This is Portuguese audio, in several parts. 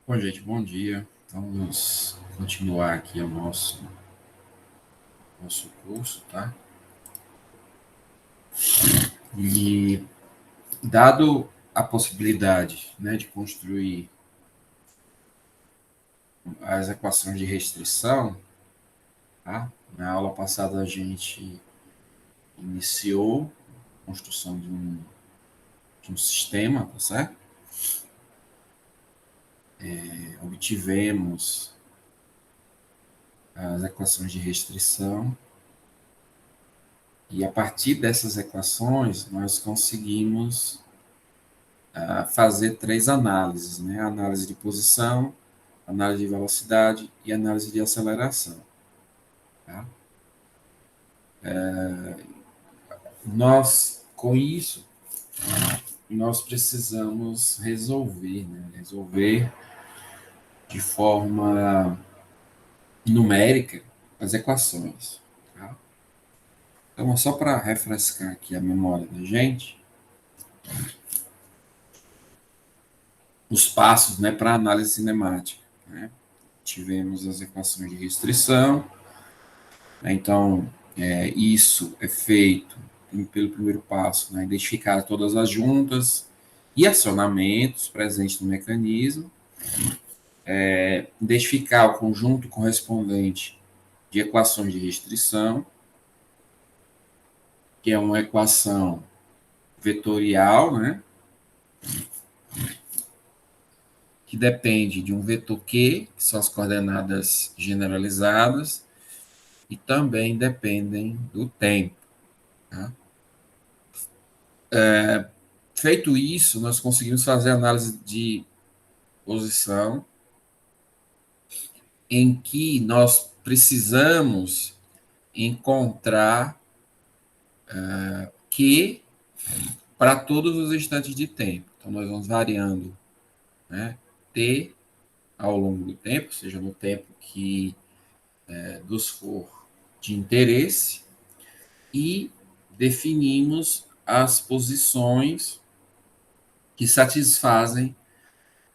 Bom, gente, bom dia. Vamos continuar aqui o nosso curso, tá? E dado a possibilidade, né, de construir as equações de restrição, tá? Na aula passada a gente iniciou a construção de um sistema, tá certo? Obtivemos as equações de restrição e a partir dessas equações nós conseguimos fazer três análises, né? A análise de posição, análise de velocidade e análise de aceleração. Tá? Com isso, nós precisamos resolver, né? Resolver de forma numérica as equações. Tá? Então, só para refrescar aqui a memória da gente, os passos, né, para análise cinemática. Né? Tivemos as equações de restrição, né? Então, isso é feito pelo primeiro passo, né? Identificar todas as juntas e acionamentos presentes no mecanismo, identificar o conjunto correspondente de equações de restrição, que é uma equação vetorial, né? Que depende de um vetor Q, que são as coordenadas generalizadas, e também dependem do tempo. Tá? Feito isso, nós conseguimos fazer análise de posição em que nós precisamos encontrar Q para todos os instantes de tempo. Então, nós vamos variando, né, T ao longo do tempo, seja no tempo que nos for de interesse, e definimos as posições que satisfazem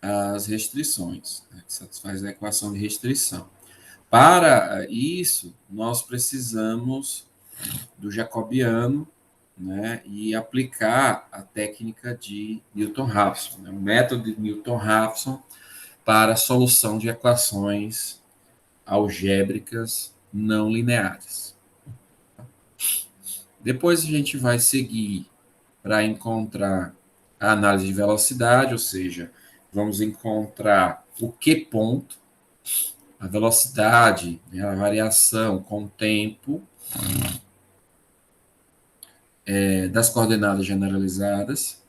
as restrições, né, que satisfaz a equação de restrição. Para isso, nós precisamos do jacobiano, né, e aplicar a técnica de Newton-Raphson, né, o método de Newton-Raphson para a solução de equações algébricas não lineares. Depois a gente vai seguir para encontrar a análise de velocidade, ou seja, vamos encontrar o Q ponto, a velocidade, né, a variação com o tempo das coordenadas generalizadas.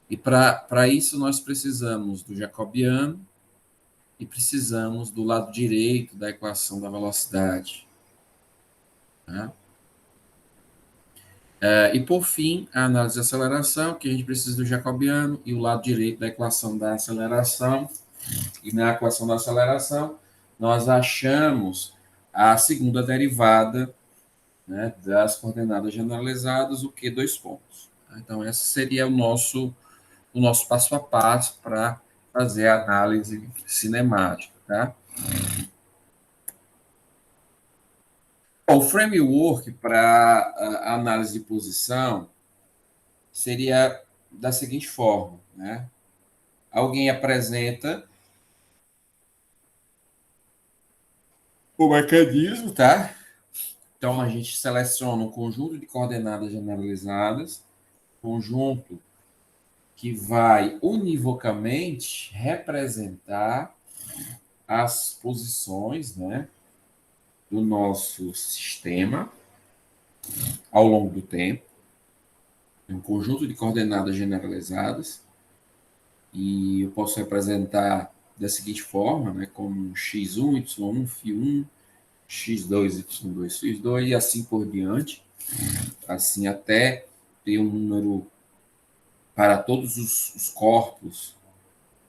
E para isso nós precisamos do jacobiano e precisamos do lado direito da equação da velocidade. Tá? E por fim, a análise de aceleração, que a gente precisa do jacobiano e o lado direito da equação da aceleração. E na equação da aceleração, nós achamos a segunda derivada, né, das coordenadas generalizadas, o Q dois pontos. Então, esse seria o nosso passo a passo para fazer a análise cinemática. Tá? O framework para a análise de posição seria da seguinte forma, né? Alguém apresenta o mecanismo, tá? Então a gente seleciona um conjunto de coordenadas generalizadas, conjunto que vai univocamente representar as posições, né, do nosso sistema ao longo do tempo, um conjunto de coordenadas generalizadas, e eu posso representar da seguinte forma, né, como x1, y1, φ1, x2, y2, x2 e assim por diante, assim até ter um número para todos os corpos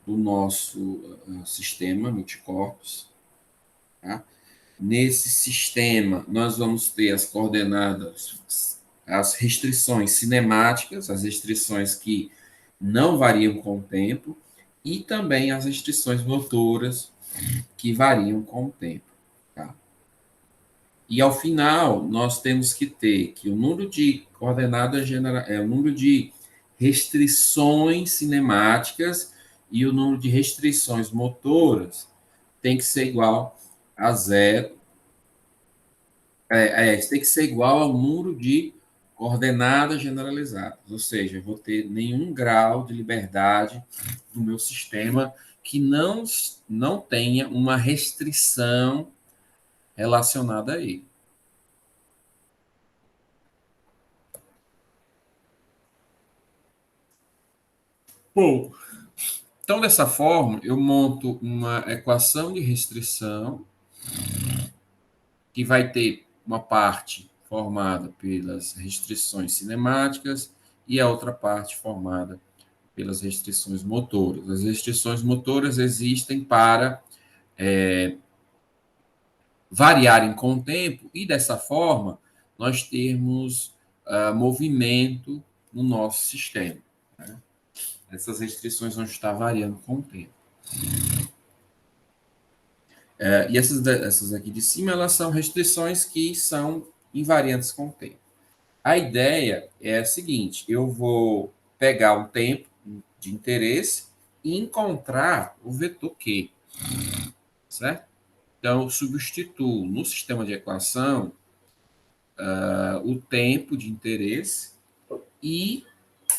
do nosso sistema, multicorpos. Tá? Nesse sistema, nós vamos ter as coordenadas, as restrições cinemáticas, as restrições que não variam com o tempo, e também as restrições motoras que variam com o tempo. Tá? E ao final, nós temos que ter que o número de coordenadas o número de restrições cinemáticas e o número de restrições motoras tem que ser igual a zero. Tem que ser igual ao número de coordenadas generalizadas. Ou seja, eu vou ter nenhum grau de liberdade no meu sistema que não tenha uma restrição relacionada a ele. Bom, então dessa forma, eu monto uma equação de restrição que vai ter uma parte formada pelas restrições cinemáticas e a outra parte formada pelas restrições motoras. As restrições motoras existem para variarem com o tempo e, dessa forma, nós termos movimento no nosso sistema. Né? Essas restrições vão estar variando com o tempo. E essas aqui de cima, elas são restrições que são invariantes com o tempo. A ideia é a seguinte: eu vou pegar um tempo de interesse e encontrar o vetor Q, certo? Então, eu substituo no sistema de equação o tempo de interesse e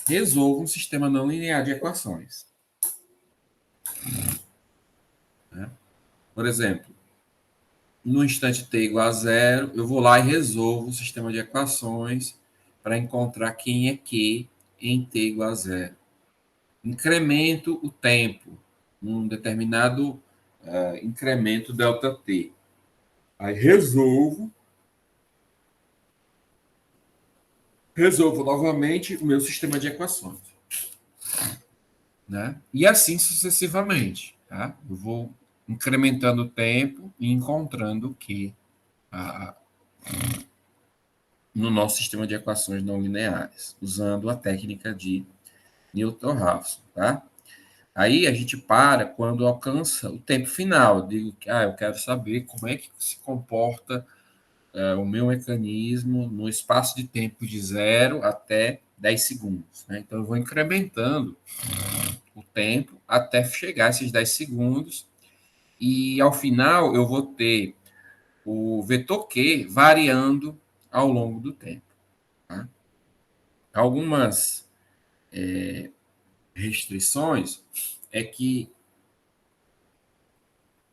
resolvo um sistema não linear de equações. Né? Por exemplo, no instante t igual a zero, eu vou lá e resolvo o sistema de equações para encontrar quem é Q em t igual a zero. Incremento o tempo num determinado incremento ΔT. Aí resolvo novamente o meu sistema de equações. Né? E assim sucessivamente. Tá? Eu vou incrementando o tempo e encontrando o que no nosso sistema de equações não lineares, usando a técnica de Newton-Raphson. Tá? Aí a gente para quando alcança o tempo final. Eu digo que eu quero saber como é que se comporta o meu mecanismo no espaço de tempo de 0 até 10 segundos. Né? Então, eu vou incrementando o tempo até chegar a esses 10 segundos e, ao final, eu vou ter o vetor Q variando ao longo do tempo. Tá? Algumas restrições é que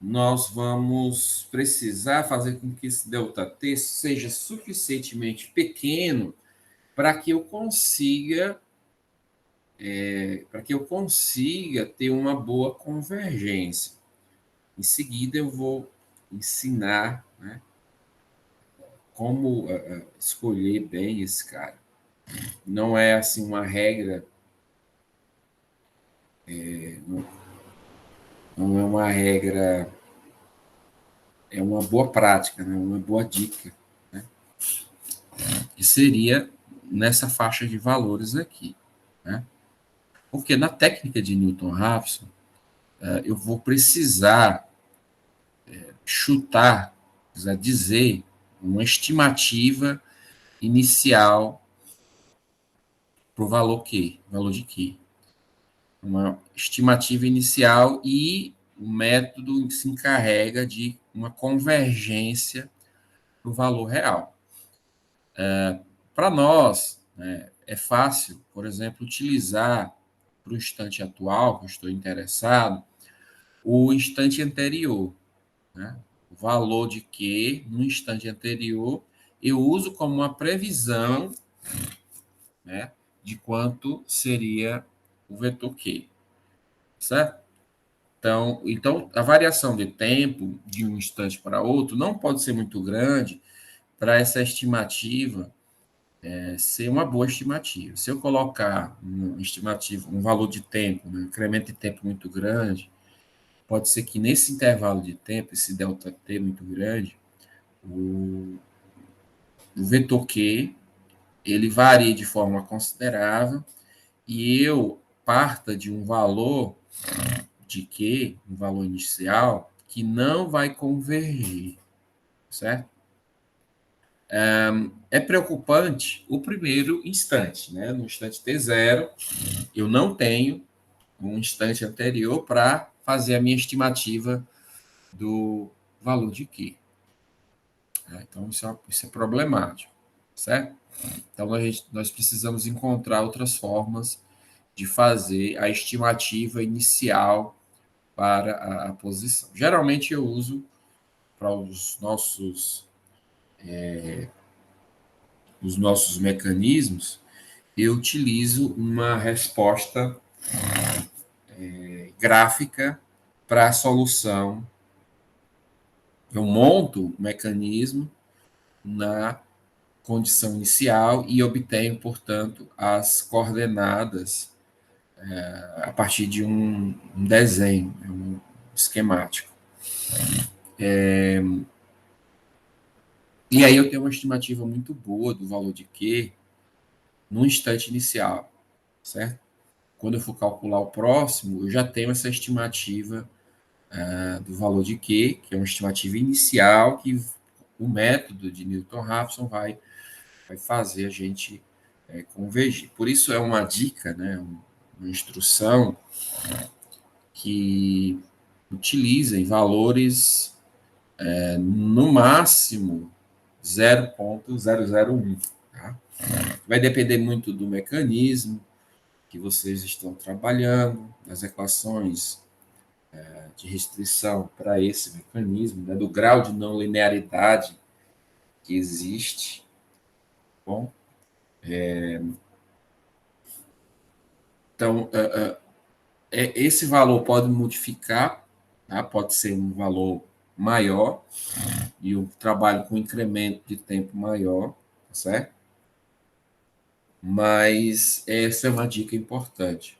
nós vamos precisar fazer com que esse ΔT seja suficientemente pequeno para que eu consiga ter uma boa convergência. Em seguida, eu vou ensinar, né, como escolher bem esse cara. Não é assim uma regra, não é uma regra, é uma boa prática, né, uma boa dica, né, que seria nessa faixa de valores aqui. Né? Porque na técnica de Newton-Raphson, eu vou precisar chutar, dizer uma estimativa inicial para o valor Q, valor de Q. Uma estimativa inicial e o método se encarrega de uma convergência para o valor real. Para nós, né, é fácil, por exemplo, utilizar para o instante atual, que eu estou interessado, o instante anterior. Né? O valor de Q no instante anterior, eu uso como uma previsão, né, de quanto seria o vetor Q. Certo? Então, a variação de tempo de um instante para outro não pode ser muito grande para essa estimativa ser uma boa estimativa. Se eu colocar um valor de tempo, um incremento de tempo muito grande, pode ser que nesse intervalo de tempo, esse ΔT muito grande, o vetor Q ele varie de forma considerável e eu parta de um valor de Q, um valor inicial, que não vai convergir, certo? É preocupante o primeiro instante, né? No instante T0, eu não tenho um instante anterior para fazer a minha estimativa do valor de Q. Então, isso é problemático, certo? Então, nós precisamos encontrar outras formas de fazer a estimativa inicial para a posição. Geralmente, eu uso para os nossos mecanismos, eu utilizo uma resposta gráfica para a solução. Eu monto o mecanismo na condição inicial e obtenho, portanto, as coordenadas a partir de um desenho, um esquemático. E aí eu tenho uma estimativa muito boa do valor de Q no instante inicial, certo? Quando eu for calcular o próximo, eu já tenho essa estimativa do valor de Q, que é uma estimativa inicial que o método de Newton-Raphson vai fazer a gente convergir. Por isso é uma dica, né, uma instrução que utilizem valores no máximo 0,001. Tá? Vai depender muito do mecanismo que vocês estão trabalhando, das equações de restrição para esse mecanismo, né, do grau de não linearidade que existe. Bom, então, esse valor pode modificar, tá? Pode ser um valor maior e eu trabalho com incremento de tempo maior, tá certo? Mas essa é uma dica importante.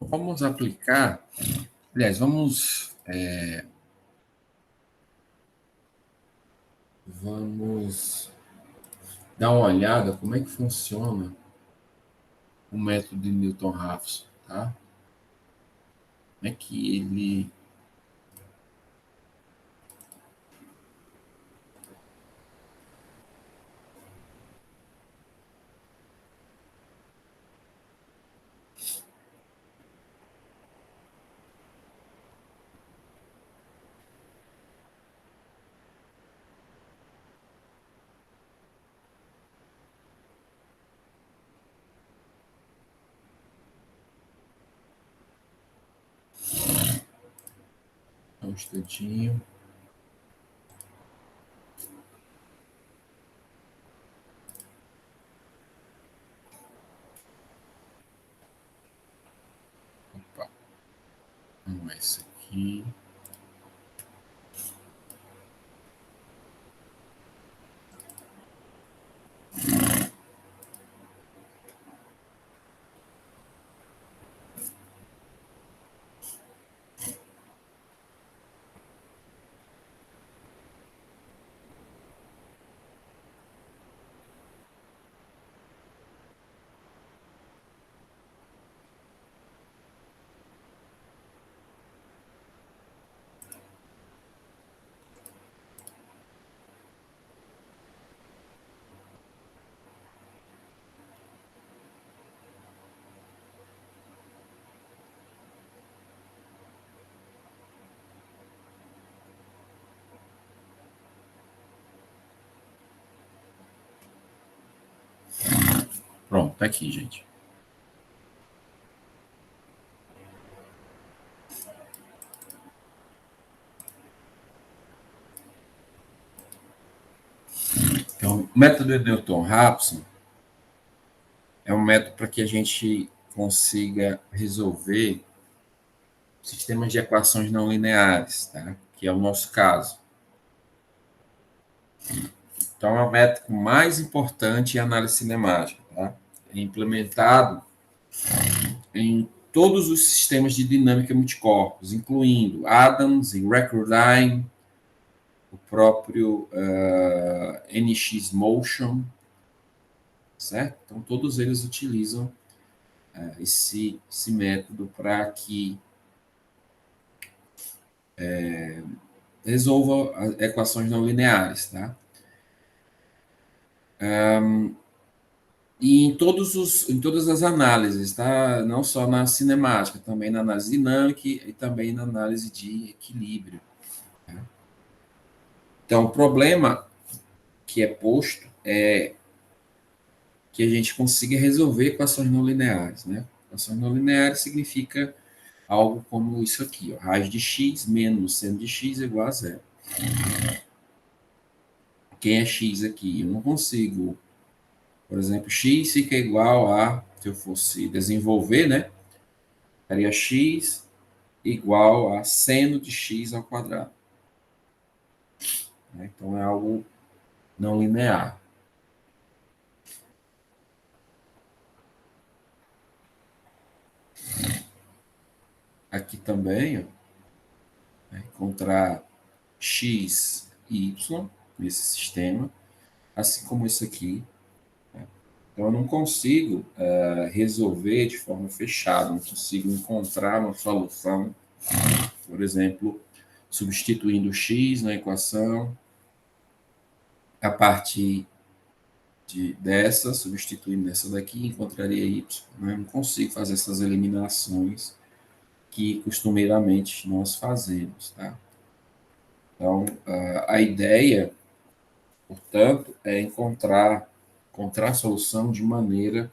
Vamos aplicar, aliás, vamos dar uma olhada como é que funciona o método de Newton-Raphson, tá? Como é que ele um instantinho. Opa, não é esse aqui. Pronto, tá aqui, gente. Então, o método de Newton-Raphson é um método para que a gente consiga resolver sistemas de equações não lineares, tá? Que é o nosso caso. Então, é o método mais importante em análise cinemática, tá? É implementado em todos os sistemas de dinâmica multicorpos, incluindo Adams e Recordine, o próprio NX Motion, certo? Então, todos eles utilizam esse método para que resolva as equações não lineares, tá? E em todas as análises, tá? Não só na cinemática, também na análise dinâmica e também na análise de equilíbrio. Tá? Então, o problema que é posto é que a gente consiga resolver equações não lineares, né? Equações não lineares significa algo como isso aqui, ó, raiz de x menos seno de x é igual a zero. Quem é x aqui? Eu não consigo, por exemplo, x fica igual a, se eu fosse desenvolver, né? Seria x igual a seno de x ao quadrado. Né? Então, é algo não linear. Aqui também, ó, né, encontrar x e y nesse sistema, assim como isso aqui. Né? Então, eu não consigo resolver de forma fechada, não consigo encontrar uma solução, por exemplo, substituindo x na equação, a partir dessa, substituindo essa daqui, encontraria y. Né? Não consigo fazer essas eliminações que costumeiramente nós fazemos. Tá? Então, a ideia, portanto, é encontrar a solução de maneira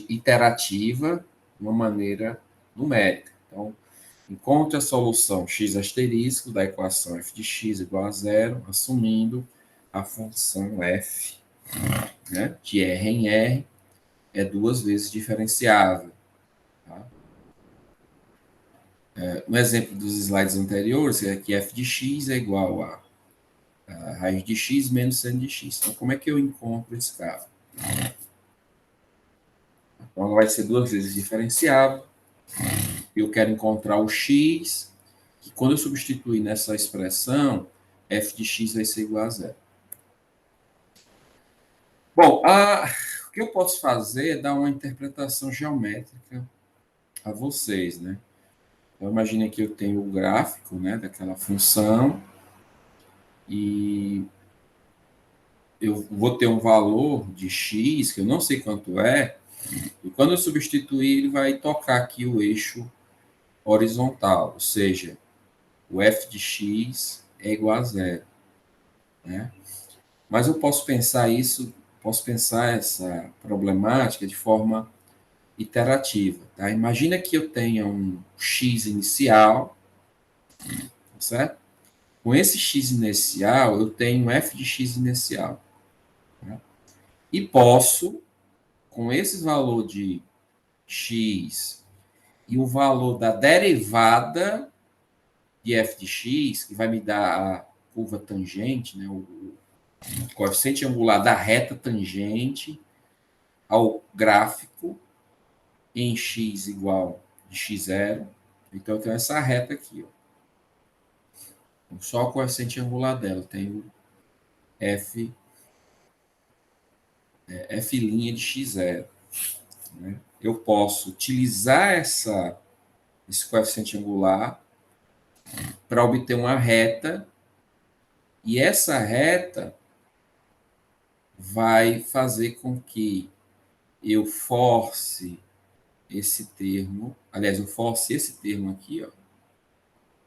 iterativa, de uma maneira numérica. Então, encontre a solução x asterisco da equação f de x igual a zero, assumindo a função f, né, de R em R, é duas vezes diferenciável. Tá? No exemplo dos slides anteriores, é que f de x é igual a raiz de x menos seno de x. Então, como é que eu encontro esse cara? Então, vai ser duas vezes diferenciável. Eu quero encontrar o x, que quando eu substituir nessa expressão, f de x vai ser igual a zero. Bom, o que eu posso fazer é dar uma interpretação geométrica a vocês, né? Então, imagine que eu tenho o gráfico, né, daquela função e eu vou ter um valor de x, que eu não sei quanto é, e quando eu substituir, ele vai tocar aqui o eixo horizontal, ou seja, o f de x é igual a zero. Né? Mas eu posso pensar essa problemática de forma iterativa. Tá? Imagina que eu tenha um x inicial, certo? Com esse x inicial, eu tenho f de x inicial. Né? E posso, com esse valor de x e o valor da derivada de f de x, que vai me dar a curva tangente, né, o coeficiente angular da reta tangente ao gráfico em x igual de x0. Então, eu tenho essa reta aqui. Ó. Só o coeficiente angular dela. Eu tenho f, f' de x0. Né? Eu posso utilizar esse coeficiente angular para obter uma reta, e essa reta vai fazer com que eu force esse termo, aliás, eu force esse termo aqui, ó,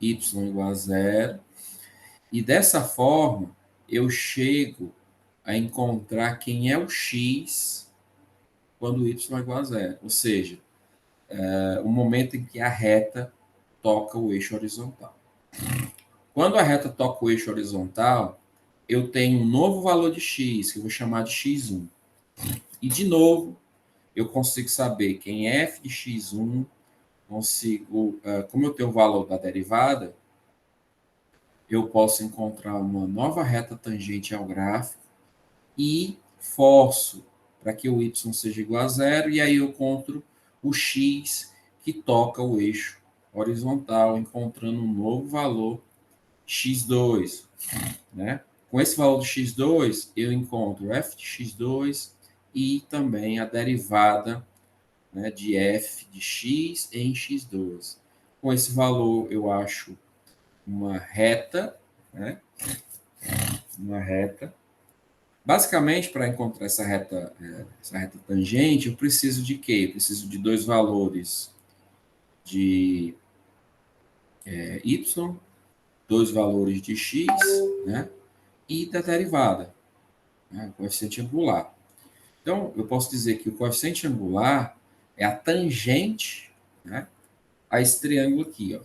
y igual a zero, e dessa forma eu chego a encontrar quem é o x quando y é igual a zero, ou seja, o momento em que a reta toca o eixo horizontal. Quando a reta toca o eixo horizontal, eu tenho um novo valor de x, que eu vou chamar de x1. E, de novo, eu consigo saber quem é f de x1, consigo, como eu tenho o valor da derivada, eu posso encontrar uma nova reta tangente ao gráfico e forço para que o y seja igual a zero, e aí eu encontro o x que toca o eixo horizontal, encontrando um novo valor x2, né? Com esse valor de x2, eu encontro f de x2 e também a derivada, né, de f de x em x2. Com esse valor, eu acho uma reta, né? Uma reta. Basicamente, para encontrar essa reta tangente, eu preciso de quê? Eu preciso de dois valores de y, dois valores de x, né? E da derivada, né? O coeficiente angular. Então, eu posso dizer que o coeficiente angular é a tangente, né, a esse triângulo aqui, ó.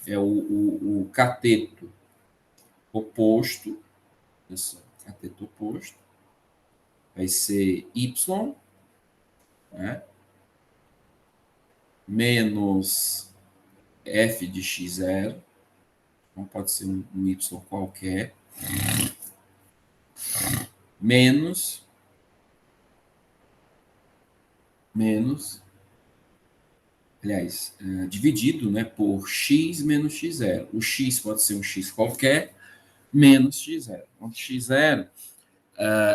É o cateto oposto, esse cateto oposto, vai ser y, né, menos f de x0, então pode ser um y qualquer, menos, aliás, dividido, né, por x menos x0. O x pode ser um x qualquer, menos x0. Onde x0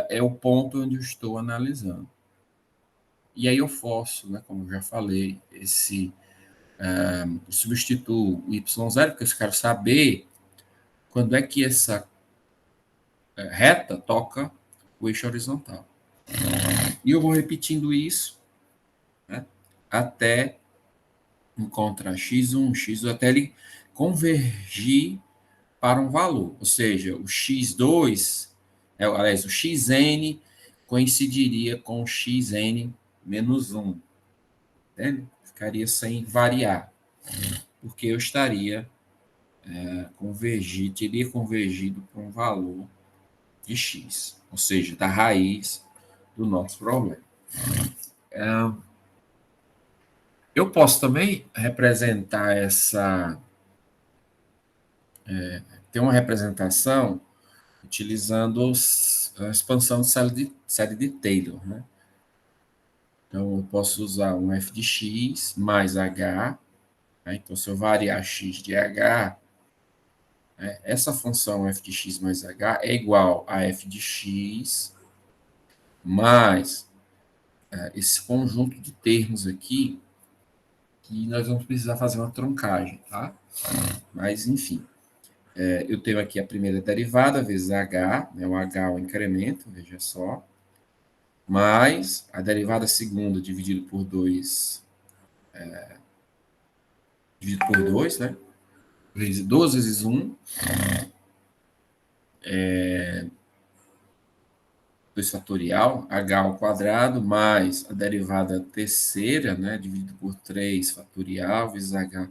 é o ponto onde eu estou analisando. E aí eu forço, né, como eu já falei, substituo o y0, porque eu quero saber quando é que essa reta toca o eixo horizontal. E eu vou repetindo isso, né, até encontrar x1, x2, até ele convergir para um valor. Ou seja, o x2, aliás, o xn coincidiria com o xn menos 1. Entende? Ficaria sem variar, porque eu teria convergido para um valor de x, ou seja, da raiz do nosso problema. Eu posso também representar ter uma representação utilizando a expansão de série de Taylor, né? Então, eu posso usar um f de x mais h, né? Então, se eu variar x de h, né, essa função f de x mais h é igual a f de x mais esse conjunto de termos aqui, que nós vamos precisar fazer uma truncagem, tá? Mas, enfim, eu tenho aqui a primeira derivada vezes h, né, o h é o incremento, veja só, mais a derivada segunda dividido por 2, né? 2 vezes 1, 2 fatorial, h ao quadrado, mais a derivada terceira, né, dividido por 3 fatorial vezes h.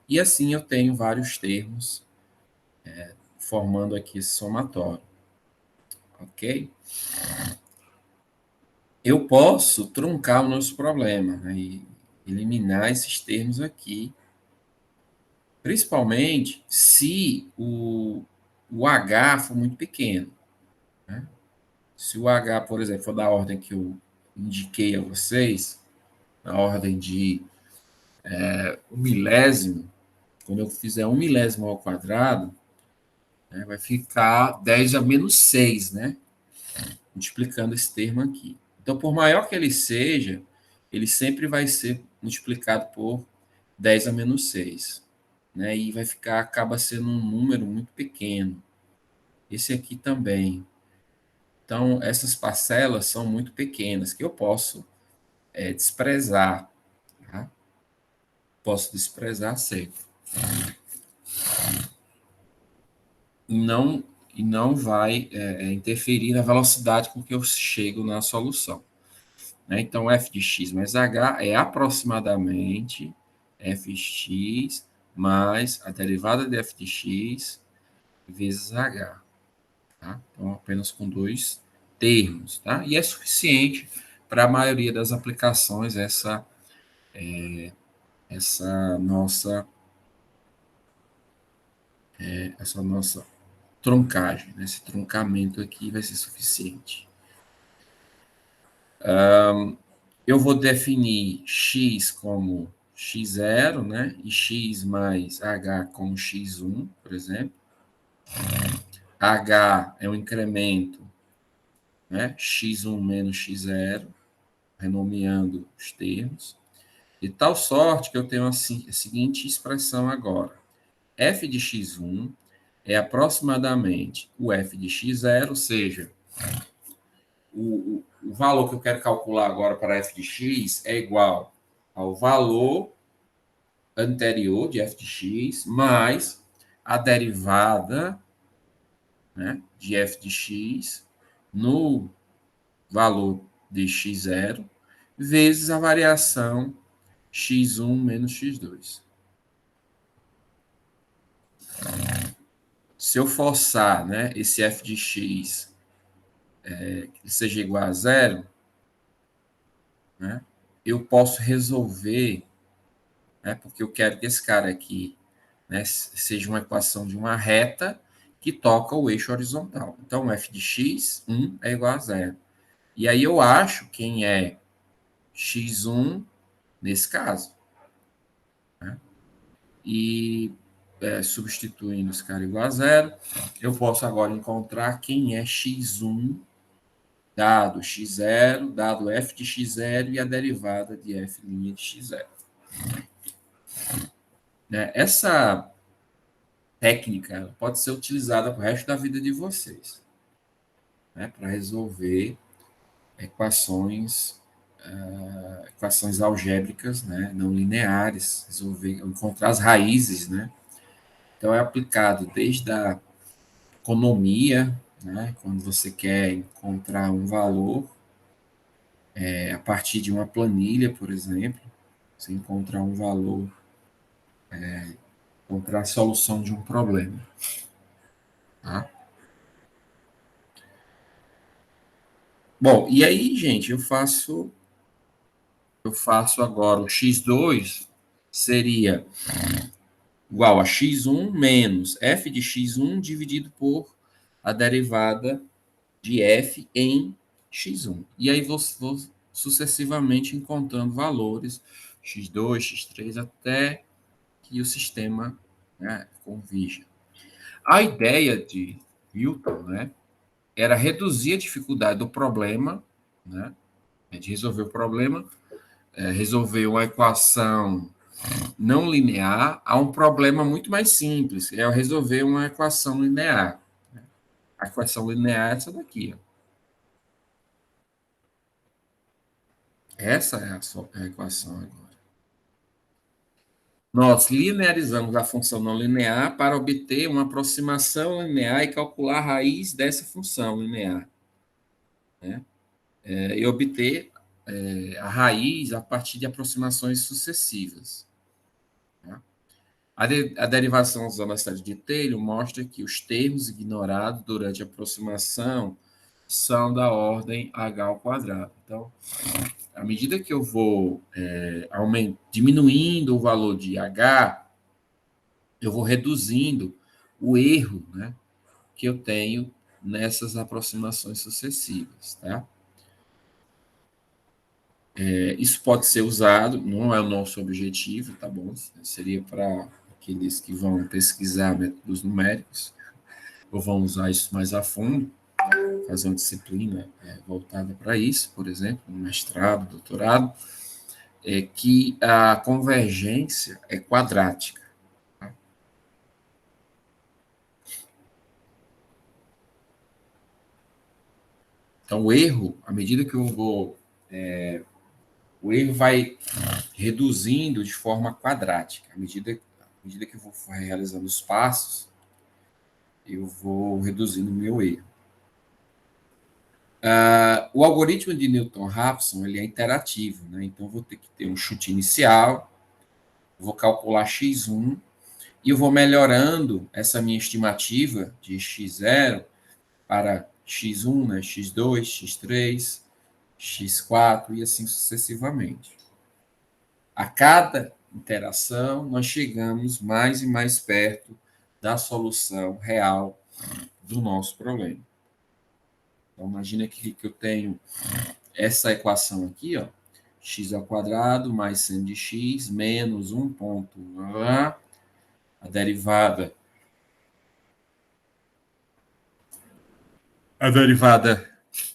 E assim eu tenho vários termos formando aqui esse somatório. Ok? Eu posso truncar o nosso problema, né, e eliminar esses termos aqui, principalmente se o h for muito pequeno. Né? Se o h, por exemplo, for da ordem que eu indiquei a vocês, na ordem de 1 milésimo, quando eu fizer 1 milésimo ao quadrado, né, vai ficar 10 a menos 6, né? Multiplicando esse termo aqui. Então, por maior que ele seja, ele sempre vai ser multiplicado por 10 a menos 6. Né? E vai ficar, acaba sendo um número muito pequeno. Esse aqui também. Então, essas parcelas são muito pequenas, que eu posso desprezar. Tá? Posso desprezar sempre. Não, e não vai interferir na velocidade com que eu chego na solução. Né? Então, f de x mais h é aproximadamente fx mais a derivada de f de x vezes h. Tá? Então, apenas com dois termos. Tá? E é suficiente para a maioria das aplicações essa nossa truncagem. Né? Esse truncamento aqui vai ser suficiente. Eu vou definir x como x0, né? E x mais h como x1, por exemplo. H é um incremento, né? x1 menos x0, renomeando os termos, de tal sorte que eu tenho assim, a seguinte expressão agora. F de x1 é aproximadamente o f de x0, ou seja, o valor que eu quero calcular agora para f de x é igual ao valor anterior de f de x mais a derivada, né, de f de x no valor de x0 vezes a variação x1 menos x2. Se eu forçar, né, esse f de x que seja igual a zero, né, eu posso resolver, né, porque eu quero que esse cara aqui, né, seja uma equação de uma reta que toca o eixo horizontal. Então, f de x, 1 é igual a zero. E aí eu acho quem é x1 nesse caso. Né? E substituindo esse cara igual a zero, eu posso agora encontrar quem é x1 dado x0, dado f de x0 e a derivada de f' de x0. Né? Essa técnica pode ser utilizada para o resto da vida de vocês, né? Para resolver equações algébricas, né? Não lineares, resolver, encontrar as raízes, né? Então, é aplicado desde a economia, né? Quando você quer encontrar um valor, a partir de uma planilha, por exemplo, você encontrar um valor, encontrar a solução de um problema. Tá? Bom, e aí, gente, eu faço agora o x2 seria igual a x1 menos f de x1 dividido por a derivada de f em x1. E aí vou sucessivamente encontrando valores x2, x3, até que o sistema, né, convija. A ideia de Newton, né, era reduzir a dificuldade do problema, né, de resolver o problema, resolver uma equação não linear a um problema muito mais simples, é resolver uma equação linear. A equação linear é essa daqui. Ó. Essa é a equação agora. Nós linearizamos a função não linear para obter uma aproximação linear e calcular a raiz dessa função linear. Né? E obter a raiz a partir de aproximações sucessivas. Tá? A derivação usando a série de Taylor mostra que os termos ignorados durante a aproximação são da ordem h ao quadrado. Então, à medida que eu vou diminuindo o valor de h, eu vou reduzindo o erro, né, que eu tenho nessas aproximações sucessivas. Tá? Isso pode ser usado, não é o nosso objetivo, tá bom? Seria para aqueles que vão pesquisar métodos numéricos, ou vão usar isso mais a fundo, fazer uma disciplina voltada para isso, por exemplo, um mestrado, doutorado, que a convergência é quadrática. Tá? Então, o erro, à medida que eu vou. O erro vai reduzindo de forma quadrática. À medida que eu vou realizando os passos, eu vou reduzindo o meu erro. O algoritmo de Newton-Raphson ele é interativo, né? Então eu vou ter que ter um chute inicial, vou calcular x1 e eu vou melhorando essa minha estimativa de x0 para x1, né? x2, x3, x4 e assim sucessivamente. A cada interação, nós chegamos mais e mais perto da solução real do nosso problema. Então, imagina que eu tenho essa equação aqui, ó, x ao quadrado mais seno de x menos 1 ponto a derivada A derivada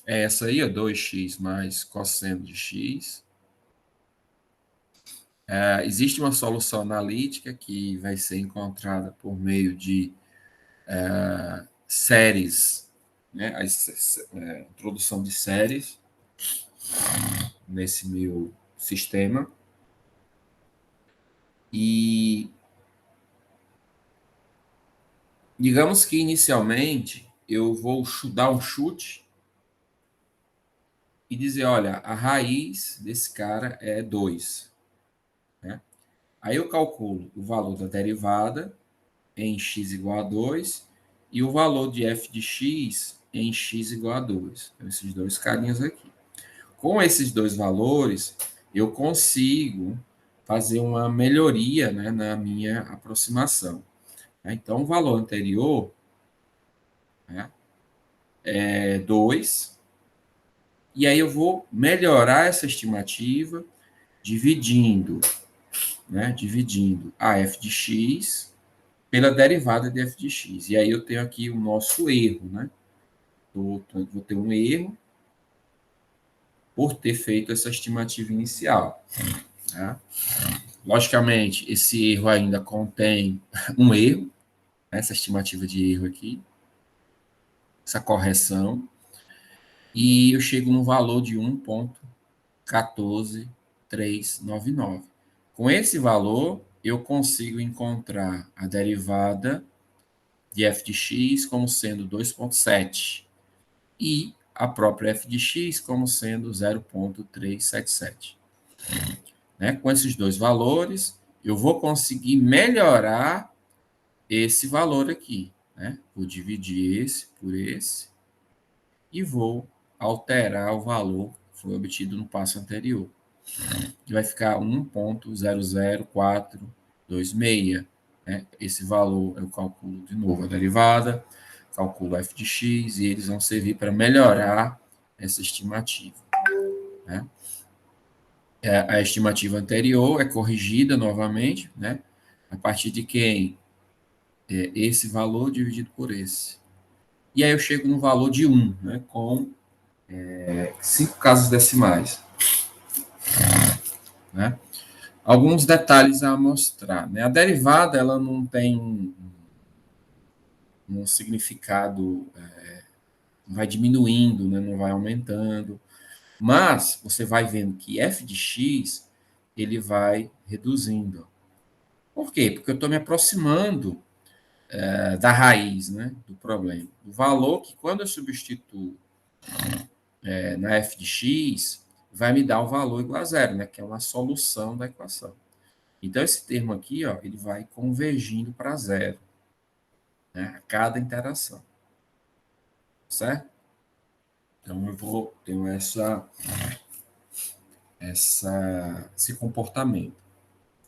é essa aí, ó, 2x mais cosseno de x. Existe uma solução analítica que vai ser encontrada por meio de séries, né, a introdução de séries nesse meu sistema. E digamos que inicialmente eu vou dar um chute e dizer, olha, a raiz desse cara é 2, né? Aí eu calculo o valor da derivada em x igual a 2 e o valor de f de x em x igual a 2. Então, esses dois carinhas aqui. Com esses dois valores, eu consigo fazer uma melhoria, né, na minha aproximação. Então, o valor anterior, né, é 2, e aí eu vou melhorar essa estimativa dividindo, né, dividindo a f de x pela derivada de f de x. E aí eu tenho aqui o nosso erro, né? Vou ter um erro por ter feito essa estimativa inicial. Tá? Logicamente, esse erro ainda contém um erro, essa estimativa de erro aqui, essa correção, e eu chego no valor de 1,14399. Com esse valor, eu consigo encontrar a derivada de f de x como sendo 2,7 e a própria f de x como sendo 0,377. Né? Com esses dois valores, eu vou conseguir melhorar esse valor aqui. Né? Vou dividir esse por esse e vou alterar o valor que foi obtido no passo anterior, que vai ficar 1,00426. Né? Esse valor eu calculo de novo a derivada, calculo f de x e eles vão servir para melhorar essa estimativa. Né? A estimativa anterior é corrigida novamente, né? A partir de quem? Esse valor dividido por esse. E aí eu chego no valor de 1, né? Com 5 casas decimais. Né? Alguns detalhes a mostrar. Né? A derivada ela não tem um significado, vai diminuindo, né? Não vai aumentando. Mas você vai vendo que f de x ele vai reduzindo. Por quê? Porque eu estou me aproximando da raiz, né, do problema. O valor que, quando eu substituo na f de x, vai me dar o valor igual a zero, né, que é uma solução da equação. Então, esse termo aqui, ó, ele vai convergindo para zero, né, a cada interação. Certo? Então, eu vou ter esse comportamento.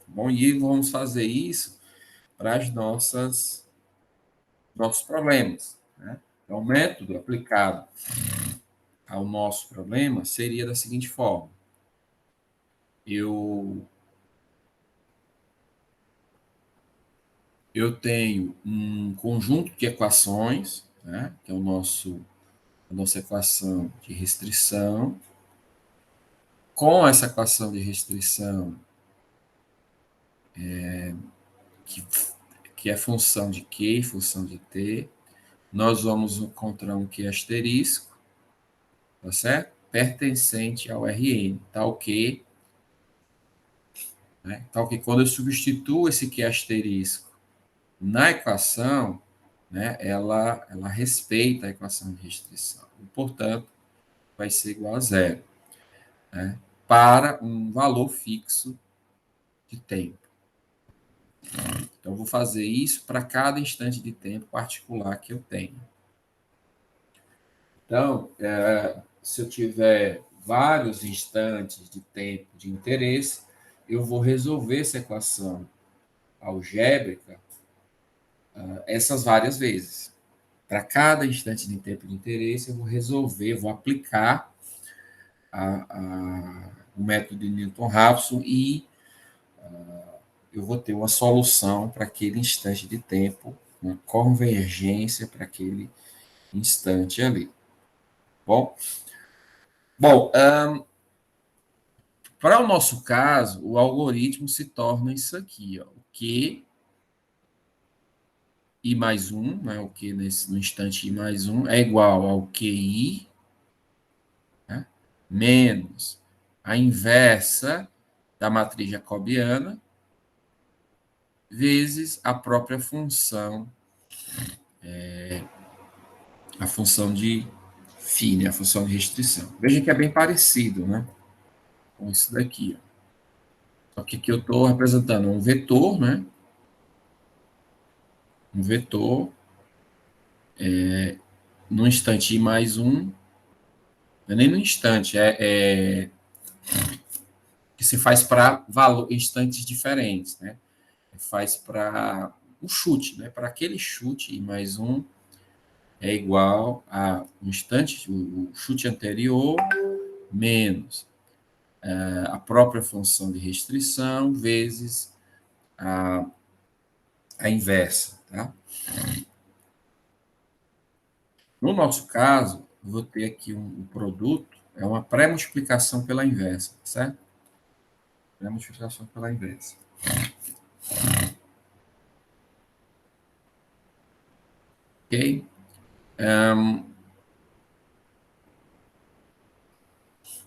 Bom, e vamos fazer isso para as nossos problemas. Né? Então, o método aplicado ao nosso problema seria da seguinte forma. Eu tenho um conjunto de equações, né, que é a nossa equação de restrição. Com essa equação de restrição, que, que é função de Q, função de T, nós vamos encontrar um Q asterisco, tá certo? Pertencente ao Rn, tal que, né, tal que quando eu substituo esse Q asterisco na equação, né, ela respeita a equação de restrição. E, portanto, vai ser igual a zero, né, para um valor fixo de tempo. Então, eu vou fazer isso para cada instante de tempo particular que eu tenho. Então, se eu tiver vários instantes de tempo de interesse, eu vou resolver essa equação algébrica essas várias vezes. Para cada instante de tempo de interesse, eu vou resolver, vou aplicar o método de Newton-Raphson e eu vou ter uma solução para aquele instante de tempo, uma convergência para aquele instante ali. Bom, bom, para o nosso caso, o algoritmo se torna isso aqui, ó, o Q I mais 1, né, o Q no instante I mais 1 é igual ao QI, né, menos a inversa da matriz jacobiana vezes a própria função, a função de φ, né, a função de restrição. Veja que é bem parecido, né, com isso daqui. Ó. Só que aqui eu estou representando um vetor, né, um vetor no instante I mais 1, não é nem no instante, que se faz para instantes diferentes, né? Faz para o chute, né? Para aquele chute I mais 1 é igual a um instante, o chute anterior, menos a própria função de restrição, vezes a, a inversa, tá? No nosso caso, vou ter aqui um produto, é uma pré-multiplicação pela inversa, certo? Pré-multiplicação pela inversa. Ok?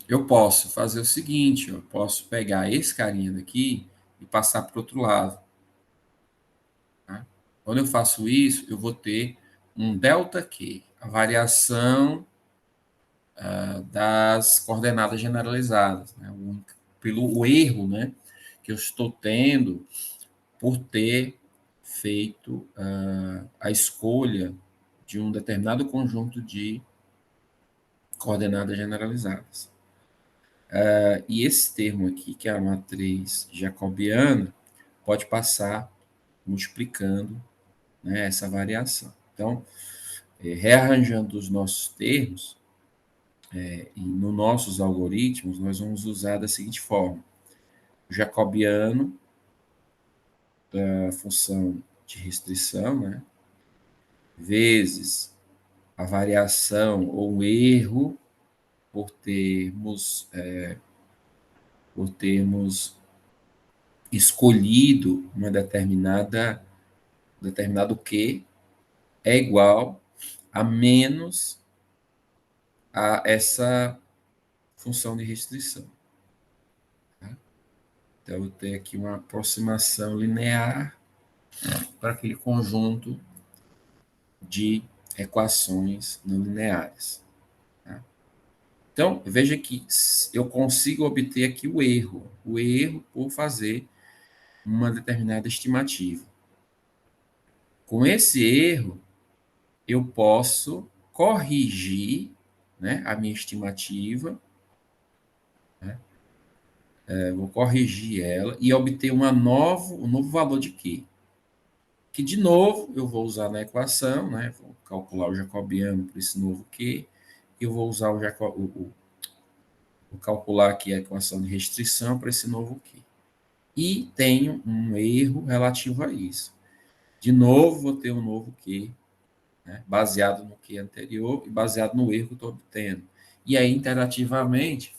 Eu posso fazer o seguinte, eu posso pegar esse carinha daqui e passar para o outro lado. Tá? Quando eu faço isso, eu vou ter um delta Q, a variação das coordenadas generalizadas, né? Pelo erro, né, que eu estou tendo por ter feito a escolha de um determinado conjunto de coordenadas generalizadas. E esse termo aqui, que é a matriz jacobiana, pode passar multiplicando, né, essa variação. Então, rearranjando os nossos termos, e nos nossos algoritmos, nós vamos usar da seguinte forma: o jacobiano da função de restrição, né, vezes a variação ou o erro por termos escolhido uma determinado Q é igual a menos a essa função de restrição. Tá? Então, eu tenho aqui uma aproximação linear para aquele conjunto de equações não lineares. Tá? Então, veja que eu consigo obter aqui o erro por fazer uma determinada estimativa. Com esse erro, eu posso corrigir, né, a minha estimativa, né, vou corrigir ela e obter um novo valor de Q. Que, de novo, eu vou usar na equação, né, vou calcular o jacobiano para esse novo Q, eu vou usar vou calcular aqui a equação de restrição para esse novo Q. E tenho um erro relativo a isso. De novo, vou ter um novo Q, né, baseado no Q anterior e baseado no erro que eu estou obtendo. E aí, interativamente,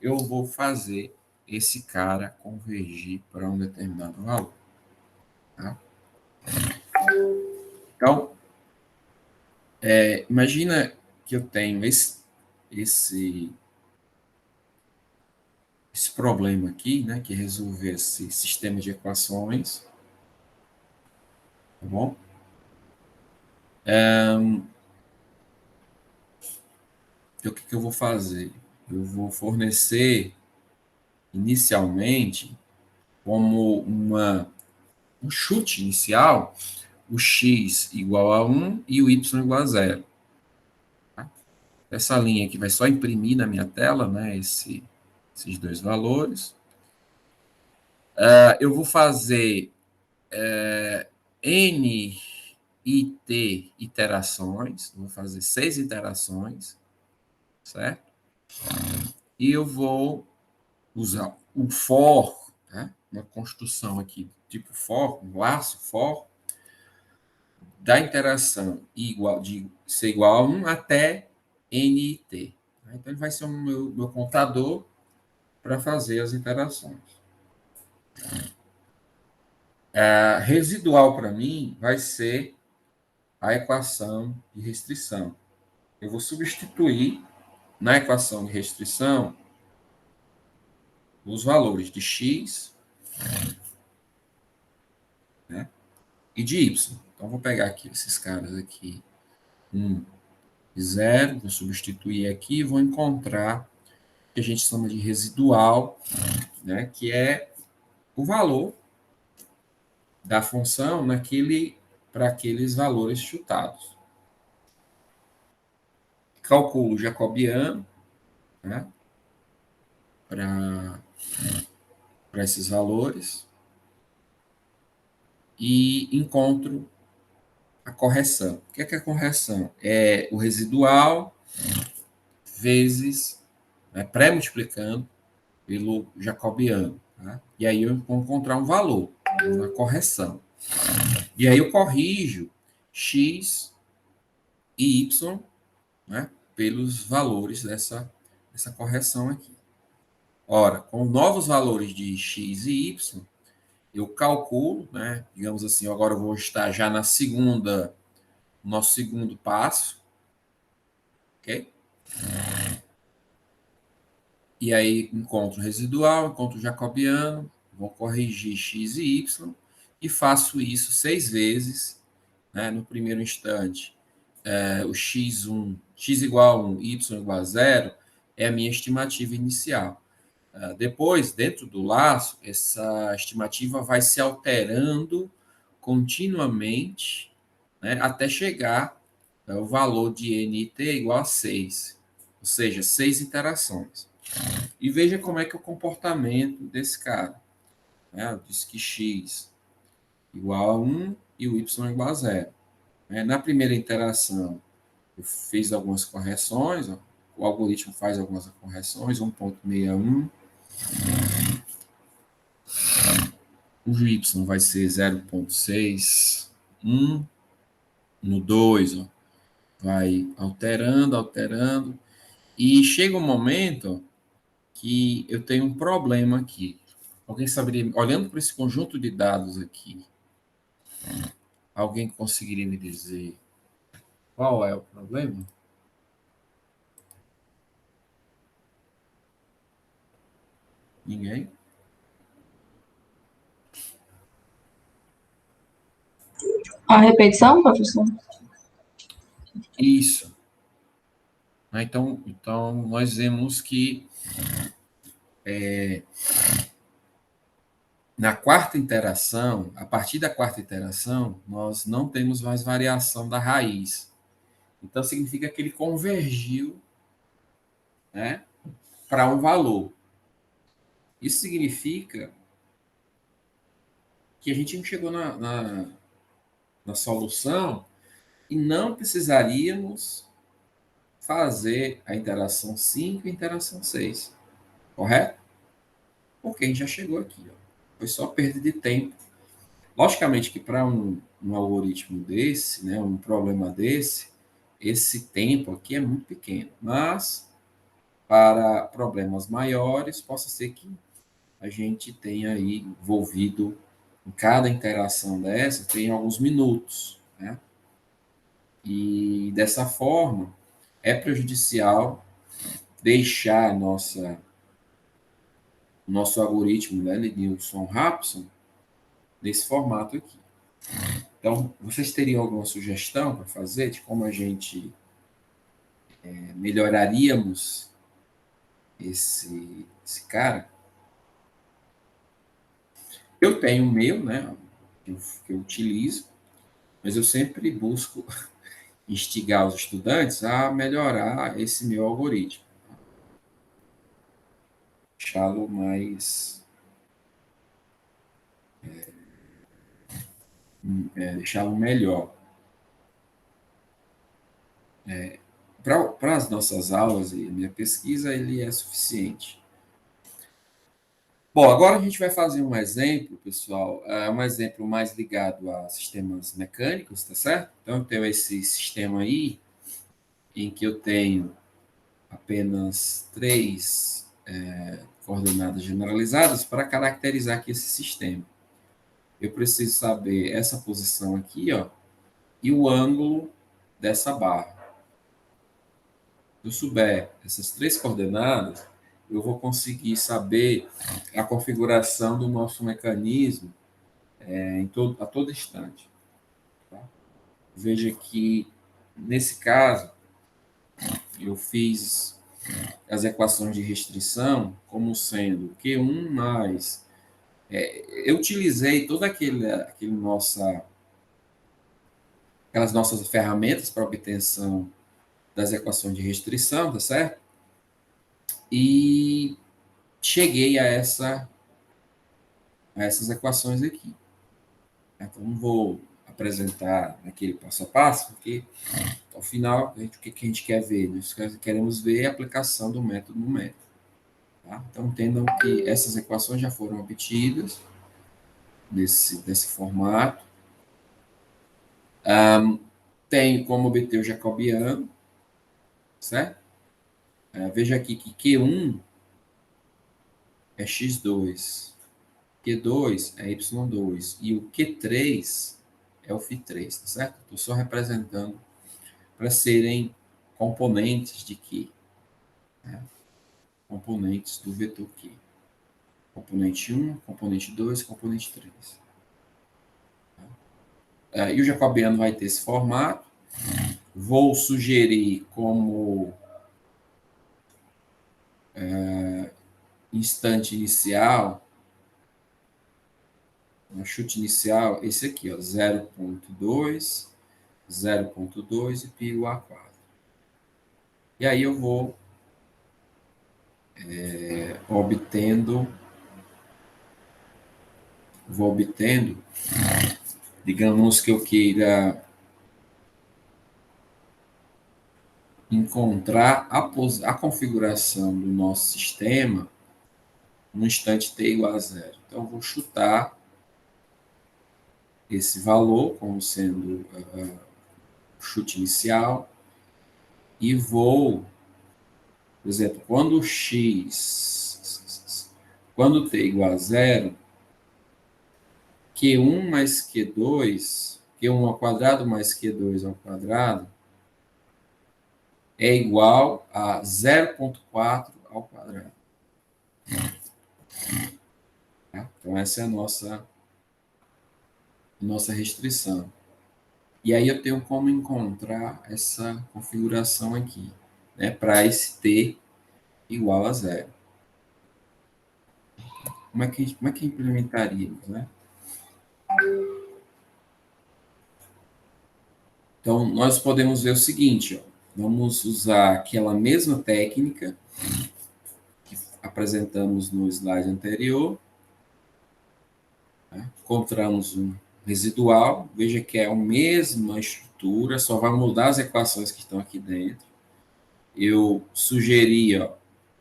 eu vou fazer esse cara convergir para um determinado valor. Tá? Então, imagina que eu tenho esse problema aqui, né, que é resolver esse sistema de equações, tá bom? Então, o que eu vou fazer? Eu vou fornecer, inicialmente, como um chute inicial, o x igual a 1 e o y igual a 0. Tá? Essa linha aqui vai só imprimir na minha tela, né, esses dois valores. Eu vou fazer N e T iterações, vou fazer 6 iterações, certo? E eu vou usar o for, né? Uma construção aqui, tipo for, um laço for, da interação de ser igual a 1 até NIT. Então, ele vai ser o meu contador para fazer as interações. A residual, para mim, vai ser a equação de restrição. Eu vou substituir na equação de restrição os valores de x, né, e de y. Então, vou pegar aqui esses caras aqui, 1 e 0, vou substituir aqui e vou encontrar o que a gente chama de residual, né, que é o valor da função para aqueles valores chutados. Calculo jacobiano, né, para esses valores e encontro a correção. O que é a correção? É o residual vezes, né, pré-multiplicando pelo jacobiano. Tá? E aí eu vou encontrar um valor, uma correção. E aí eu corrijo x e y, né, pelos valores dessa correção aqui. Ora, com novos valores de x e y, eu calculo, né, digamos assim, agora eu vou estar já nosso segundo passo, ok? E aí encontro residual, encontro jacobiano, vou corrigir x e y e faço isso 6 vezes, né, no primeiro instante. O x igual a 1, y igual a 0, é a minha estimativa inicial. Depois, dentro do laço, essa estimativa vai se alterando continuamente, né, até chegar ao valor de NIT igual a 6, ou seja, 6 interações. E veja como é que é o comportamento desse cara. Né? Eu disse que x igual a 1 e o y igual a 0. Na primeira interação, eu fiz algumas correções, ó, o algoritmo faz algumas correções, 1,61. O y vai ser 0,61. No 2, ó, vai alterando. E chega um momento que eu tenho um problema aqui. Alguém saberia, olhando para esse conjunto de dados aqui, alguém conseguiria me dizer qual é o problema? Ninguém? A repetição, professor? Isso. Então nós vemos que na quarta interação, a partir da quarta interação, nós não temos mais variação da raiz. Então significa que ele convergiu, né, para um valor. Isso significa que a gente não chegou na solução e não precisaríamos fazer a interação 5 e a interação 6. Correto? Porque a gente já chegou aqui. Ó. Foi só perda de tempo. Logicamente que para um algoritmo desse, né, um problema desse, esse tempo aqui é muito pequeno. Mas para problemas maiores, possa ser que a gente tenha aí envolvido em cada interação dessa, tem alguns minutos. Né? E dessa forma, é prejudicial deixar nosso algoritmo, né, de Nilsson-Rapson, desse formato aqui. Então, vocês teriam alguma sugestão para fazer de como a gente melhoraríamos esse cara? Eu tenho o meu, né, que eu utilizo, mas eu sempre busco instigar os estudantes a melhorar esse meu algoritmo, deixá-lo mais, deixá-lo melhor. Para as nossas aulas e minha pesquisa, ele é suficiente. Bom, agora a gente vai fazer um exemplo, pessoal, um exemplo mais ligado a sistemas mecânicos, tá certo? Então, eu tenho esse sistema aí, em que eu tenho apenas 3 coordenadas generalizadas para caracterizar aqui esse sistema. Eu preciso saber essa posição aqui, ó, e o ângulo dessa barra. Se eu souber essas 3 coordenadas, eu vou conseguir saber a configuração do nosso mecanismo a todo instante. Tá? Veja que, nesse caso, eu fiz as equações de restrição como sendo Q1 mais... eu utilizei toda aquelas nossas ferramentas para obtenção das equações de restrição, tá certo? E cheguei a essas equações aqui. Então, não vou apresentar aquele passo a passo, porque, ao final, o que a gente quer ver? Nós queremos ver a aplicação do método no método. Tá? Então, entendam que essas equações já foram obtidas nesse formato. Tenho como obter o jacobiano, certo? Veja aqui que Q1 é x2, Q2 é y2 e o Q3 é o φ3, tá certo? Estou só representando para serem componentes de Q, né? Componentes do vetor Q. Componente 1, componente 2, componente 3. E o jacobiano vai ter esse formato. Vou sugerir como instante inicial, no chute inicial, esse aqui, ó, 0,2, 0,2 e π igual a 4. E aí eu vou obtendo, digamos que eu queira encontrar a configuração do nosso sistema no instante t igual a 0. Então, eu vou chutar esse valor como sendo o chute inicial e vou, por exemplo, quando t igual a 0, Q1 mais Q2, Q1 ao quadrado mais Q2 ao quadrado, é igual a 0,4 ao quadrado. Tá? Então, essa é a nossa restrição. E aí eu tenho como encontrar essa configuração aqui, né, para esse t igual a 0. Como é que implementaríamos, né? Então, nós podemos ver o seguinte, ó, vamos usar aquela mesma técnica que apresentamos no slide anterior, né? Encontramos um residual, veja que é a mesma estrutura, só vai mudar as equações que estão aqui dentro. Eu sugeri, ó,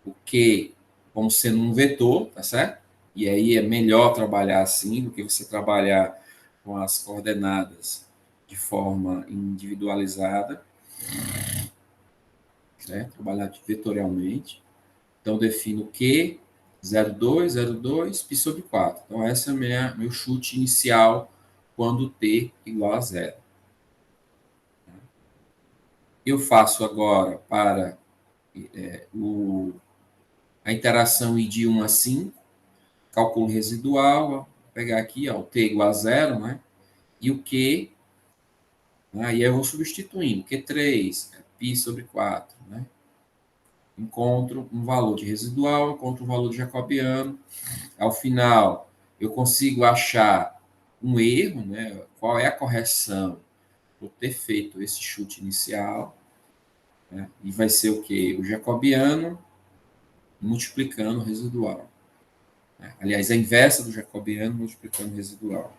o Q como sendo um vetor, tá certo? E aí é melhor trabalhar assim do que você trabalhar com as coordenadas de forma individualizada, certo? Trabalhar vetorialmente. Então, defino Q, 0,2, 0,2, π sobre 4. Então, esse é meu chute inicial quando t igual a 0. Eu faço agora para a interação I de 1 a 5, cálculo residual, vou pegar aqui, ó, o t igual a 0, né? E o Q, né? E aí eu vou substituindo, Q3, π sobre 4, né? Encontro um valor de residual, encontro um valor de jacobiano. Ao final, eu consigo achar um erro, né? Qual é a correção por ter feito esse chute inicial, né? E vai ser o quê? O jacobiano multiplicando o residual. Aliás, a inversa do jacobiano multiplicando o residual.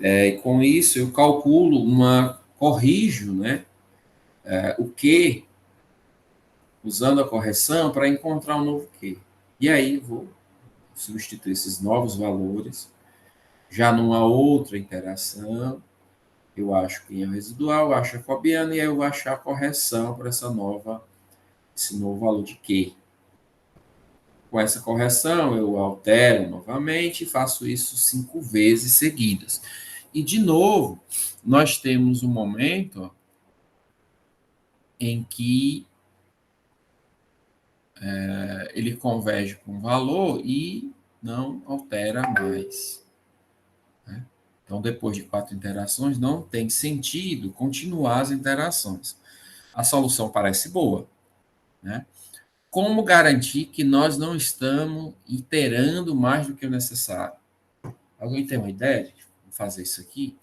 E com isso, eu calculo corrijo, né? O Q, usando a correção, para encontrar um novo Q. E aí, vou substituir esses novos valores, já numa outra interação, Eu acho quem é o residual, eu acho a jacobiana, e aí eu vou achar a correção para esse novo valor de Q. Com essa correção, eu altero novamente e faço isso 5 vezes seguidas. E, de novo, nós temos um momento em que ele converge com o valor e não altera mais. Né? Então, depois de 4 interações, não tem sentido continuar as interações. A solução parece boa, né? Como garantir que nós não estamos iterando mais do que o necessário? Alguém tem uma ideia de fazer isso aqui?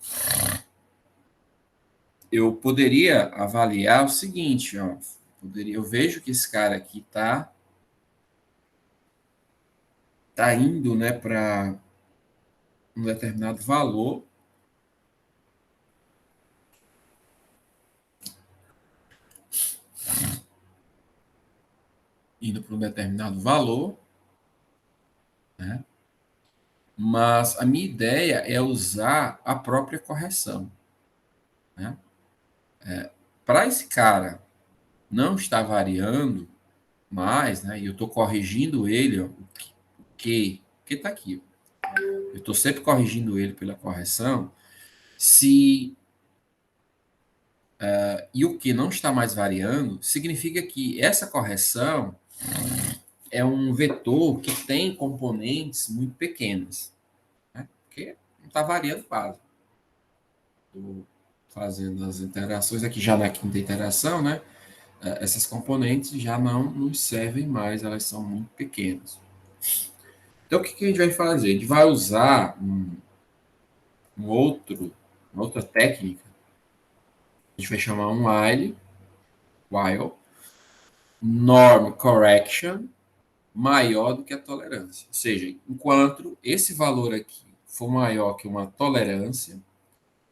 Eu poderia avaliar o seguinte, ó, eu vejo que esse cara aqui tá indo, né, para um determinado valor, indo para um determinado valor, né? Mas a minha ideia é usar a própria correção, né? Para esse cara não estar variando mais, né? E eu estou corrigindo ele, ó, que está aqui. Eu estou sempre corrigindo ele pela correção. Se e o que não está mais variando, significa que essa correção é um vetor que tem componentes muito pequenas, né? Porque não está variando quase. Estou fazendo as interações aqui já na quinta interação, né? Essas componentes já não nos servem mais, elas são muito pequenas. Então, o que a gente vai fazer? A gente vai usar uma outra técnica, a gente vai chamar um while norm correction maior do que a tolerância. Ou seja, enquanto esse valor aqui for maior que uma tolerância,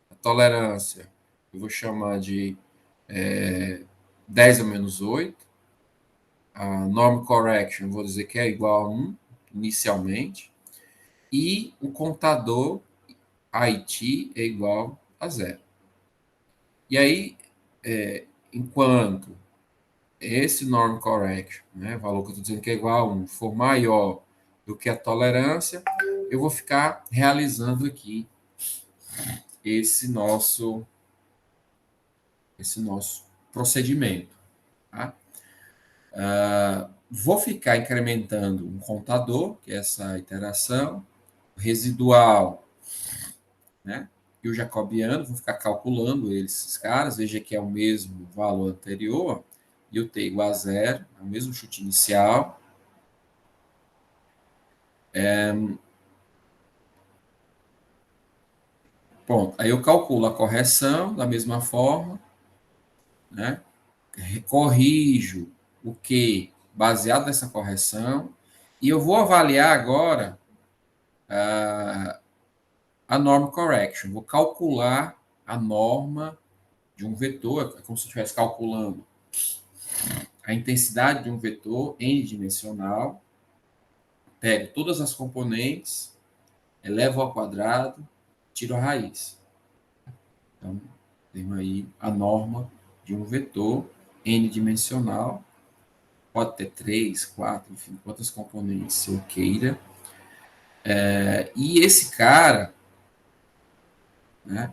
a tolerância eu vou chamar de 10 a menos 8, a norm correction vou dizer que é igual a 1 inicialmente, e o contador IT é igual a 0. E aí, enquanto esse norm correction, né, valor que eu estou dizendo que é igual a 1, for maior do que a tolerância, eu vou ficar realizando aqui esse nosso procedimento. Tá? Vou ficar incrementando um contador, que é essa iteração, residual, né? E o jacobiano, vou ficar calculando esses caras, veja que é o mesmo valor anterior, e o t igual a 0, é o mesmo chute inicial. Ponto. Aí eu calculo a correção da mesma forma, né? Corrijo o que baseado nessa correção, e eu vou avaliar agora a norm correction. Vou calcular a norma de um vetor, é como se eu estivesse calculando a intensidade de um vetor n-dimensional, pego todas as componentes, elevo ao quadrado, tiro a raiz. Então, temos aí a norma de um vetor n-dimensional, pode ter 3, 4, enfim, quantas componentes eu queira. E esse cara, né,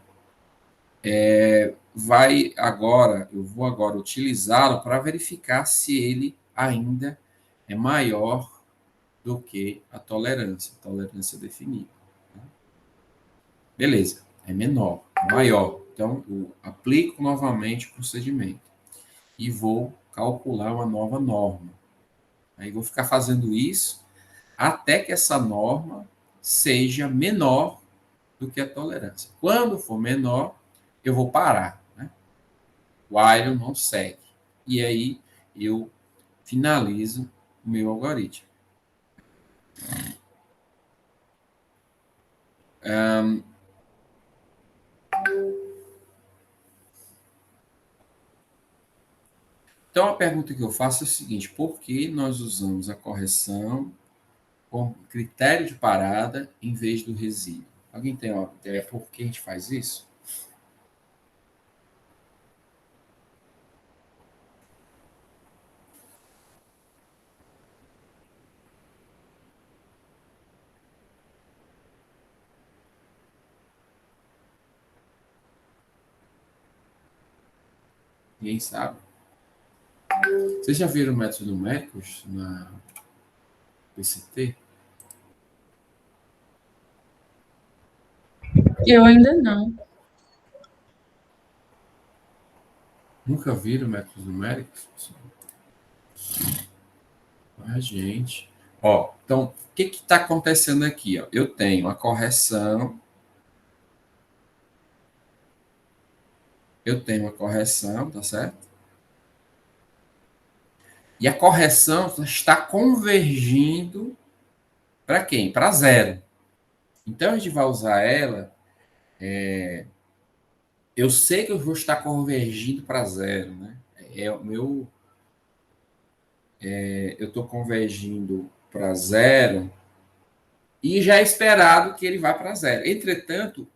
eu vou agora utilizá-lo para verificar se ele ainda é maior do que a tolerância definida. Beleza, é menor, é maior. Então, eu aplico novamente o procedimento e vou calcular uma nova norma. Aí vou ficar fazendo isso até que essa norma seja menor do que a tolerância. Quando for menor, eu vou parar. Né? O while não segue. E aí eu finalizo o meu algoritmo. Então, a pergunta que eu faço é a seguinte: por que nós usamos a correção como critério de parada em vez do resíduo? Alguém tem uma ideia por que a gente faz isso? Ninguém sabe. Vocês já viram métodos numéricos na PCT? Eu ainda não. Nunca viram métodos numéricos? Ah, gente. Ó, então, o que está acontecendo aqui? Ó? Eu tenho a correção. Eu tenho a correção, tá certo? E a correção está convergindo para quem? Para zero. Então, a gente vai usar ela. Eu sei que eu vou estar convergindo para zero, né? É o meu. Eu estou convergindo para zero e já é esperado que ele vá para zero. Entretanto,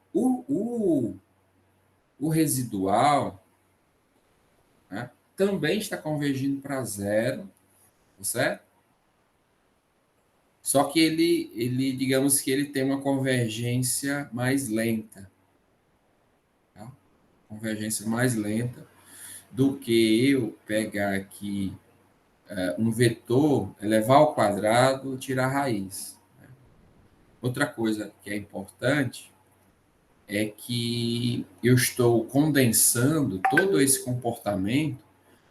o residual, né, também está convergindo para zero, tá certo? Só que digamos que ele tem uma convergência mais lenta, tá? Convergência mais lenta do que eu pegar aqui um vetor, elevar ao quadrado e tirar a raiz. Outra coisa que é importante é que eu estou condensando todo esse comportamento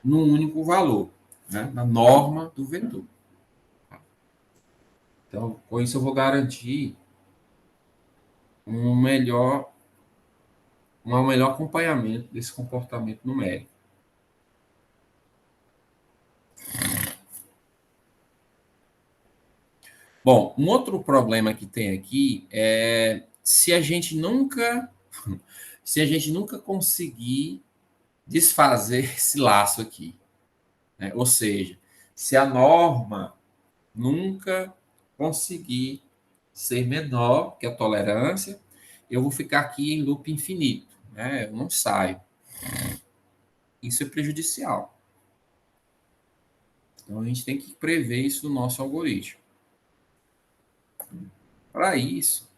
num único valor, né? Na norma do vetor. Então, com isso eu vou garantir um melhor, melhor acompanhamento desse comportamento numérico. Bom, um outro problema que tem aqui é se a gente nunca conseguir desfazer esse laço aqui, né? Ou seja, se a norma nunca conseguir ser menor que a tolerância, eu vou ficar aqui em loop infinito, né? Eu não saio. Isso é prejudicial. Então a gente tem que prever isso no nosso algoritmo. Para isso,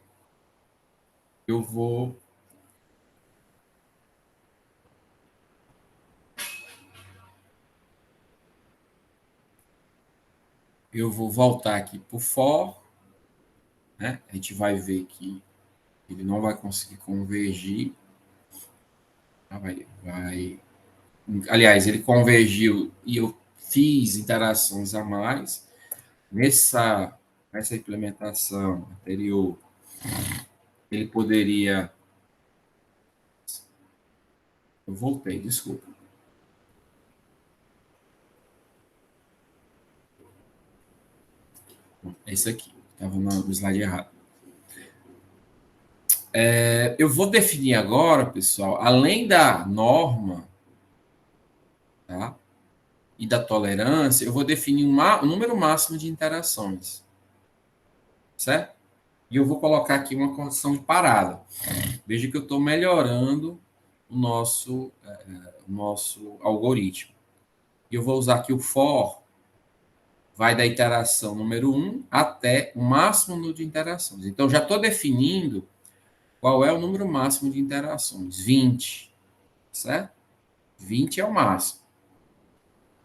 eu vou voltar aqui para o for, né? A gente vai ver que ele não vai conseguir convergir. Aliás, ele convergiu e eu fiz interações a mais. Nessa implementação anterior, ele poderia. Eu voltei, desculpa. É isso aqui. Estava no slide errado. Eu vou definir agora, pessoal, além da norma, tá? E da tolerância, eu vou definir um número máximo de interações. Certo? E eu vou colocar aqui uma condição de parada. Veja que eu estou melhorando o nosso algoritmo. E eu vou usar aqui o for, vai da iteração número 1 até o máximo número de interações. Então, já estou definindo qual é o número máximo de interações. 20, certo? 20 é o máximo.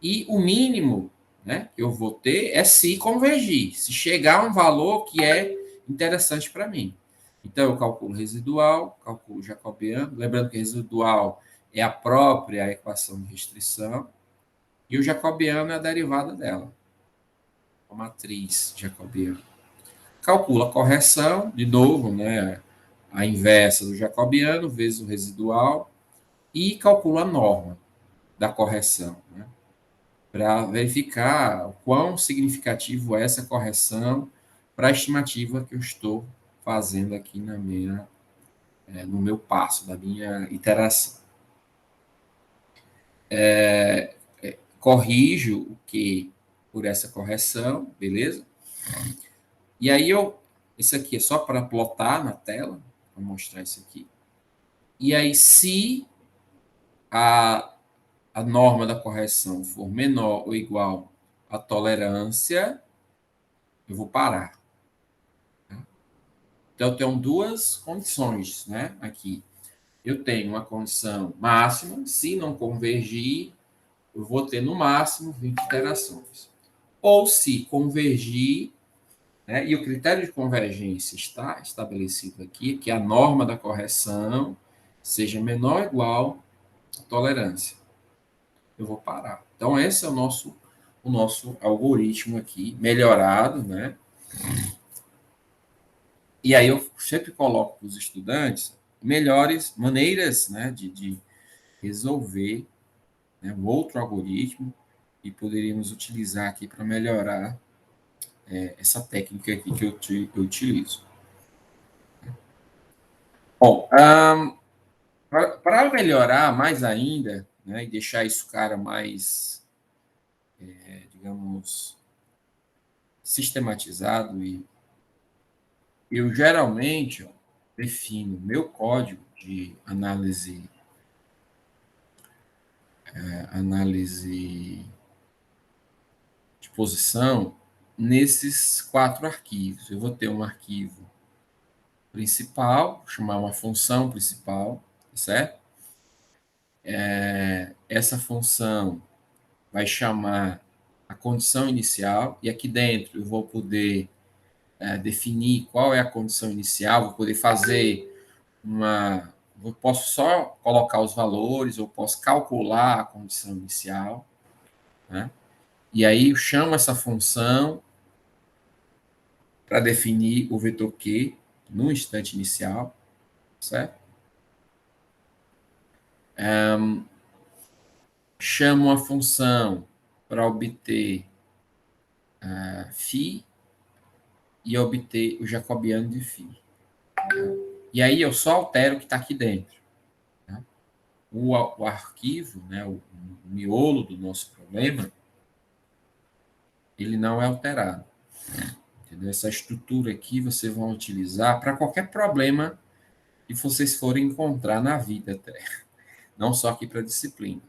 E o mínimo, né, que eu vou ter é se convergir, se chegar a um valor que é interessante para mim. Então, eu calculo residual, calculo jacobiano, lembrando que residual é a própria equação de restrição, e o jacobiano é a derivada dela, a matriz jacobiana. Calcula a correção, de novo, né, a inversa do jacobiano vezes o residual, e calcula a norma da correção, né, para verificar o quão significativo é essa correção para a estimativa que eu estou fazendo aqui no meu passo, da minha iteração. Corrijo o que por essa correção, beleza? E aí isso aqui é só para plotar na tela, vou mostrar isso aqui. E aí, se a norma da correção for menor ou igual à tolerância, eu vou parar. Então, eu tenho duas condições, né, aqui. eu tenho uma condição máxima, se não convergir, eu vou ter no máximo 20 iterações. Ou se convergir, né, e o critério de convergência está estabelecido aqui, que a norma da correção seja menor ou igual à tolerância. Eu vou parar. Então, esse é o nosso algoritmo aqui, melhorado, né? E aí eu sempre coloco para os estudantes melhores maneiras, né, de resolver, né, um outro algoritmo e poderíamos utilizar aqui para melhorar essa técnica aqui que eu utilizo. Bom, para melhorar mais ainda, né, e deixar isso cara mais, digamos, sistematizado, e eu geralmente defino meu código de análise de posição nesses 4 arquivos. Eu vou ter um arquivo principal, vou chamar uma função principal, certo? Essa função vai chamar a condição inicial, e aqui dentro eu vou poder definir qual é a condição inicial, vou poder fazer eu posso só colocar os valores, eu posso calcular a condição inicial, né? E aí eu chamo essa função para definir o vetor Q no instante inicial, certo? Chamo a função para obter φ e obter o jacobiano de φ. E aí eu só altero o que está aqui dentro. Tá? O arquivo, né, o miolo do nosso problema, ele não é alterado. Entendeu? Essa estrutura aqui vocês vão utilizar para qualquer problema que vocês forem encontrar na vida, até. Não só aqui para a disciplina.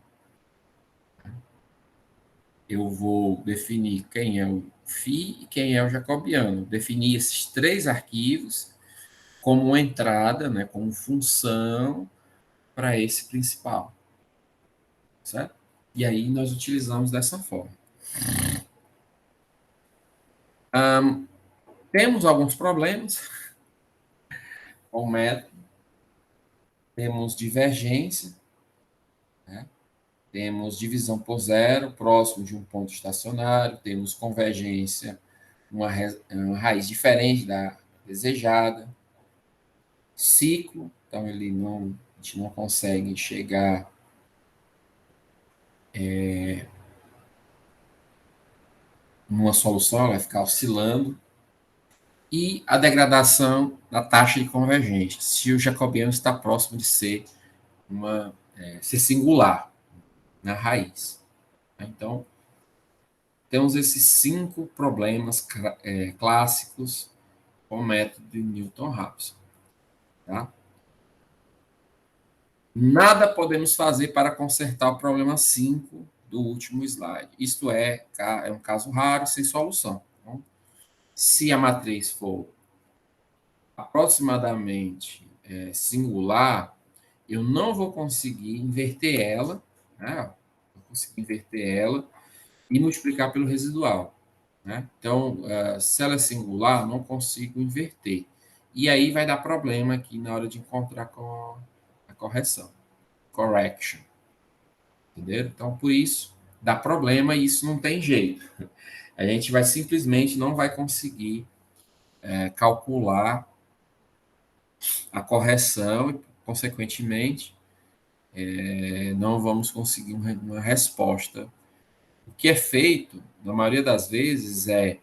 Eu vou definir quem é o φ e quem é o jacobiano. Definir esses 3 arquivos como uma entrada, né, como função para esse principal. Certo? E aí nós utilizamos dessa forma. Temos alguns problemas com o método. Temos divergência, né? Temos divisão por zero, próximo de um ponto estacionário, temos convergência, uma raiz diferente da desejada, ciclo, então a gente não consegue chegar numa solução, ela vai ficar oscilando, e a degradação da taxa de convergência, se o jacobiano está próximo de ser ser singular na raiz. Então, temos esses 5 problemas clássicos com o método de Newton-Raphson. Tá? Nada podemos fazer para consertar o problema 5 do último slide. Isto é um caso raro sem solução. Então, se a matriz for aproximadamente singular, eu não vou conseguir inverter ela, né? Vou conseguir inverter ela e multiplicar pelo residual. Né? Então, se ela é singular, não consigo inverter. E aí vai dar problema aqui na hora de encontrar com a correção. Correction. Entendeu? Então, por isso, dá problema e isso não tem jeito. A gente vai simplesmente não vai conseguir calcular a correção e, consequentemente, não vamos conseguir uma resposta. O que é feito, na maioria das vezes, é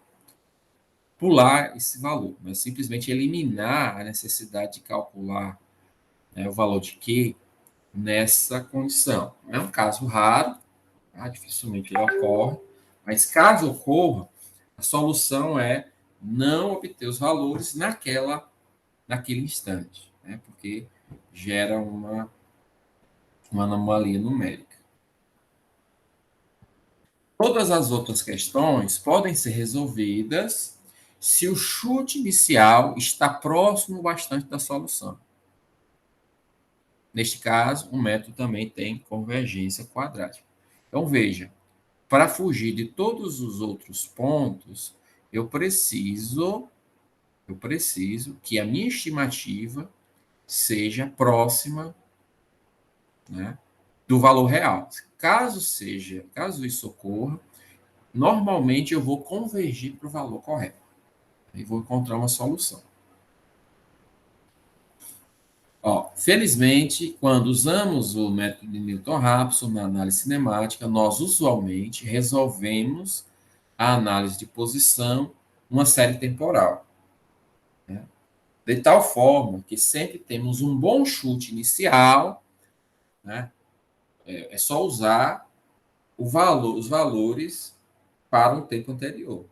pular esse valor, mas simplesmente eliminar a necessidade de calcular, né, o valor de Q nessa condição. É um caso raro, tá? Dificilmente ele ocorre, mas caso ocorra, a solução é não obter os valores naquele instante, né? Porque gera uma anomalia numérica. Todas as outras questões podem ser resolvidas se o chute inicial está próximo bastante da solução. Neste caso, o método também tem convergência quadrática. Então, veja, para fugir de todos os outros pontos, eu preciso que a minha estimativa seja próxima, né, do valor real. Caso isso ocorra, normalmente eu vou convergir para o valor correto e vou encontrar uma solução. Ó, felizmente, quando usamos o método de Newton-Raphson na análise cinemática, nós usualmente resolvemos a análise de posição numa série temporal, né? De tal forma que sempre temos um bom chute inicial, né? É só usar os valores para o tempo anterior,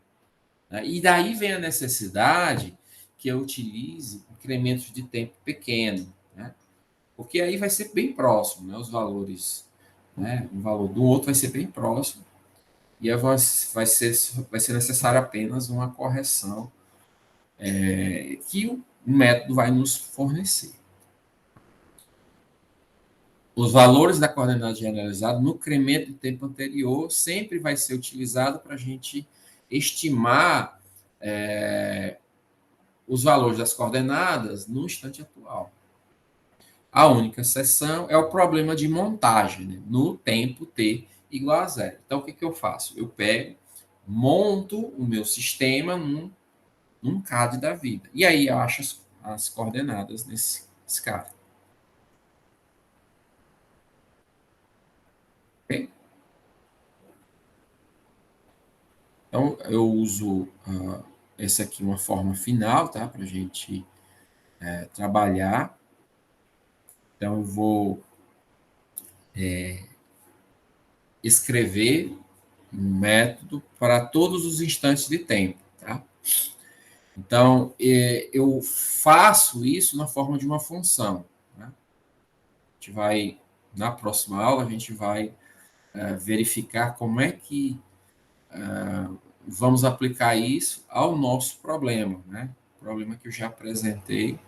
né? E daí vem a necessidade que eu utilize incrementos de tempo pequeno, né? Porque aí vai ser bem próximo, né? Os valores, né? Um valor do outro vai ser bem próximo e aí vai ser necessário apenas uma correção que o método vai nos fornecer. Os valores da coordenada generalizada no incremento do tempo anterior sempre vai ser utilizado para a gente estimar os valores das coordenadas no instante atual. A única exceção é o problema de montagem, né? No tempo t igual a zero. Então, o que eu faço? Eu pego, monto o meu sistema num CAD da vida. E aí eu acho as coordenadas nesse CAD. Okay? Então, eu uso essa aqui uma forma final, tá? Para a gente trabalhar. Então, eu vou escrever um método para todos os instantes de tempo, tá? Então, eu faço isso na forma de uma função, né? A gente vai, na próxima aula, a gente vai verificar como é que vamos aplicar isso ao nosso problema, né? O problema que eu já apresentei,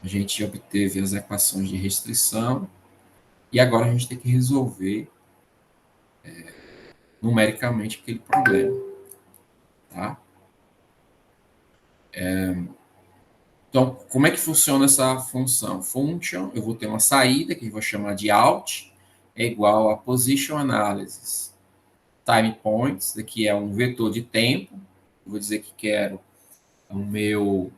a gente obteve as equações de restrição e agora a gente tem que resolver numericamente aquele problema, tá? Então, como é que funciona essa função? Function, eu vou ter uma saída que eu vou chamar de out, é igual a position analysis time points, aqui é um vetor de tempo, eu vou dizer que quero o meu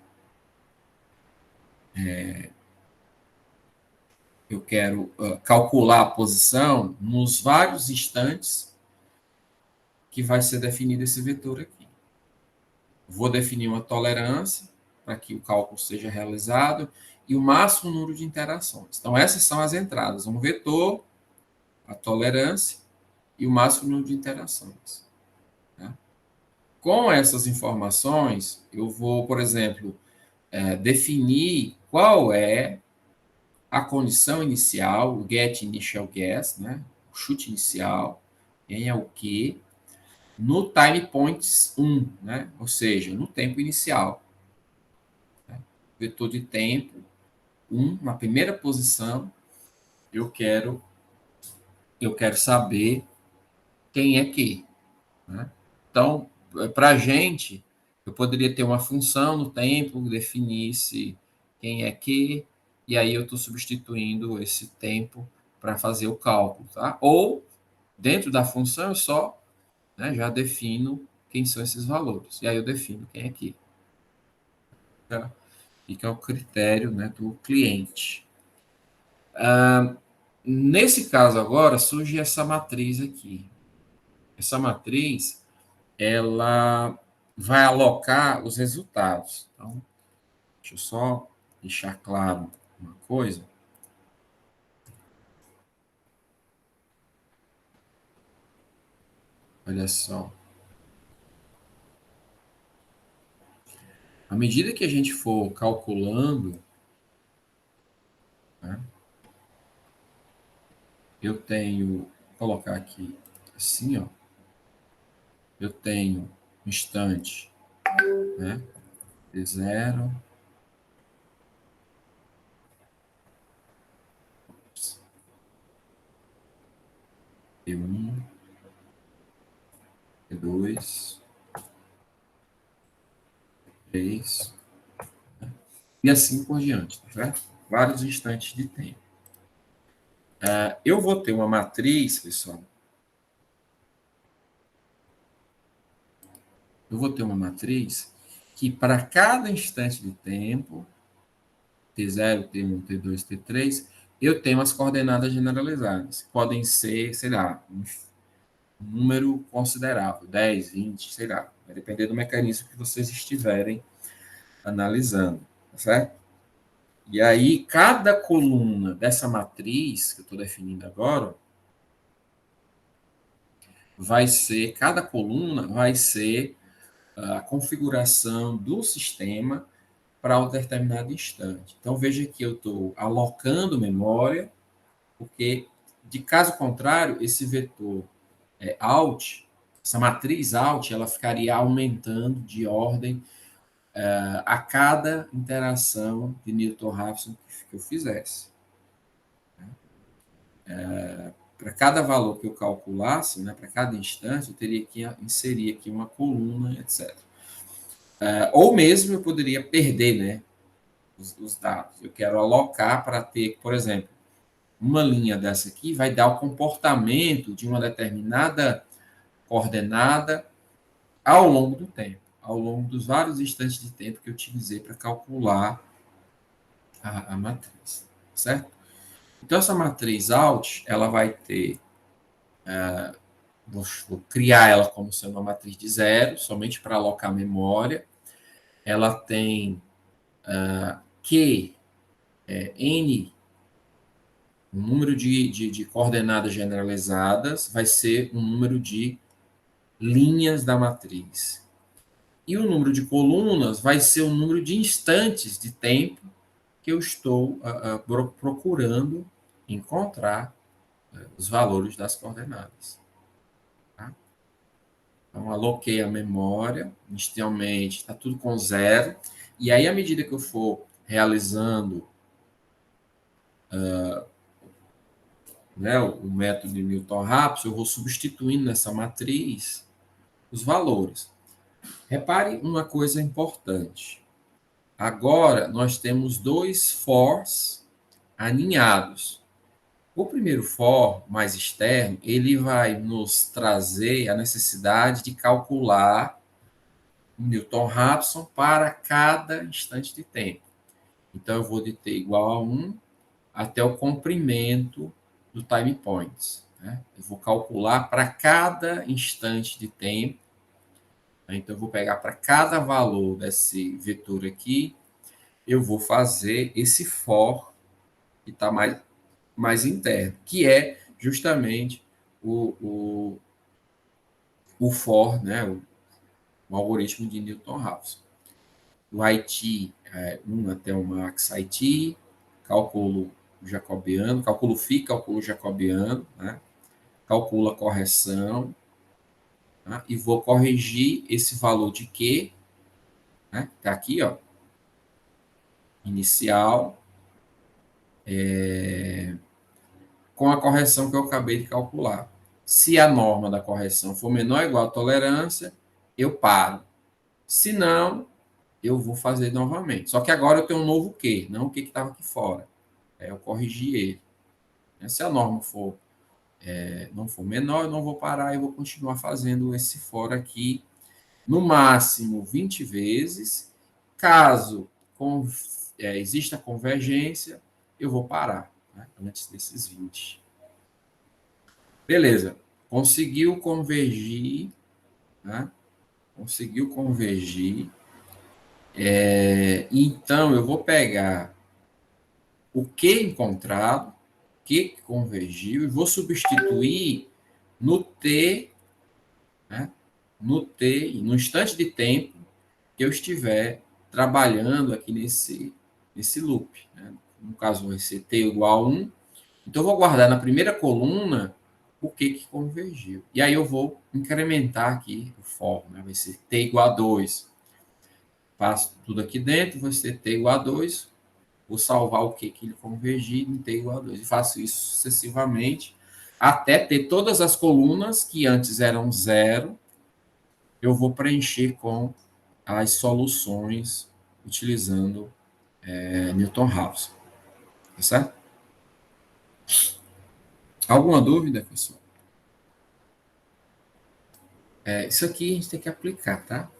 eu quero calcular a posição nos vários instantes que vai ser definido esse vetor aqui. Vou definir uma tolerância para que o cálculo seja realizado e o máximo número de interações. Então, essas são as entradas, um vetor, a tolerância e o máximo número de interações. Tá? Com essas informações, eu vou, por exemplo, definir qual é a condição inicial, o get initial guess, né? O chute inicial, quem é o que, no time points 1, né? Ou seja, no tempo inicial. Né? Vetor de tempo 1, na primeira posição, eu quero saber quem é que. Né? Então, para a gente, eu poderia ter uma função no tempo, definisse quem é que, e aí eu estou substituindo esse tempo para fazer o cálculo. Tá? Ou, dentro da função, eu só já defino quem são esses valores. E aí eu defino quem é que. Tá? Fica ao critério, né, do cliente. Nesse caso agora, surge essa matriz aqui. Essa matriz, ela vai alocar os resultados. Então, deixa eu só deixar claro uma coisa. Olha só. À medida que a gente for calculando, né, eu tenho, vou colocar aqui assim, ó, eu tenho um instante, né, de 0, T1, T2, T3, e assim por diante, tá certo? Vários instantes de tempo. Eu vou ter uma matriz, pessoal. Eu vou ter uma matriz que para cada instante de tempo, T0, T1, T2, T3, eu tenho as coordenadas generalizadas. Podem ser, sei lá, um número considerável, 10, 20, sei lá. Vai depender do mecanismo que vocês estiverem analisando, tá certo? E aí, cada coluna dessa matriz que eu estou definindo agora, cada coluna vai ser a configuração do sistema para um determinado instante. Então, veja que eu estou alocando memória, porque, de caso contrário, esse vetor alt, essa matriz alt, ela ficaria aumentando de ordem a cada interação de Newton-Raphson que eu fizesse. Para cada valor que eu calculasse, né, para cada instante, eu teria que inserir aqui uma coluna, etc. Ou mesmo eu poderia perder, né, os dados. Eu quero alocar para ter, por exemplo, uma linha dessa aqui vai dar o comportamento de uma determinada coordenada ao longo do tempo, ao longo dos vários instantes de tempo que eu utilizei para calcular a matriz, certo? Então, essa matriz alt, ela vai ter, vou criar ela como sendo uma matriz de zero, somente para alocar memória. Ela tem Q, N, o número de coordenadas generalizadas vai ser um número de linhas da matriz. E o número de colunas vai ser o número de instantes de tempo que eu estou procurando encontrar os valores das coordenadas. Tá? Então, aloquei a memória, inicialmente está tudo com zero, e aí, à medida que eu for realizando né, o método de Newton-Raphson, eu vou substituindo nessa matriz os valores. Repare uma coisa importante. Agora, nós temos dois fors aninhados. O primeiro for, mais externo, ele vai nos trazer a necessidade de calcular o Newton-Raphson para cada instante de tempo. Então, eu vou de t igual a 1 até o comprimento do time points. Né? Eu vou calcular para cada instante de tempo. Então, eu vou pegar para cada valor desse vetor aqui, eu vou fazer esse for que está mais interno, que é justamente o for, né, o algoritmo de Newton-Raphson. Do IT 1 até o max IT, cálculo jacobiano, cálculo phi, cálculo jacobiano, né, calcula a correção, tá, e vou corrigir esse valor de Q, né, está aqui, ó, inicial, com a correção que eu acabei de calcular. Se a norma da correção for menor ou igual à tolerância, eu paro. Se não, eu vou fazer novamente. Só que agora eu tenho um novo Q, não o Q que estava aqui fora. Eu corrigi ele. Se a norma não for menor, eu não vou parar, eu vou continuar fazendo esse for aqui, no máximo 20 vezes. Caso exista convergência, eu vou parar, né, antes desses 20. Beleza. Conseguiu convergir, né? Conseguiu convergir. Então, eu vou pegar o Q encontrado, Q que convergiu, e vou substituir no T, né? No T, no instante de tempo que eu estiver trabalhando aqui nesse loop. Né? No caso, vai ser T igual a 1. Então, eu vou guardar na primeira coluna o que convergiu. E aí eu vou incrementar aqui o for, né? Vai ser T igual a 2. Passo tudo aqui dentro, vai ser T igual a 2. Vou salvar o que ele convergiu em T igual a 2. E faço isso sucessivamente. até ter todas as colunas que antes eram zero, eu vou preencher com as soluções utilizando Newton-Raphson. Tá certo? Alguma dúvida, pessoal? Isso aqui a gente tem que aplicar, tá?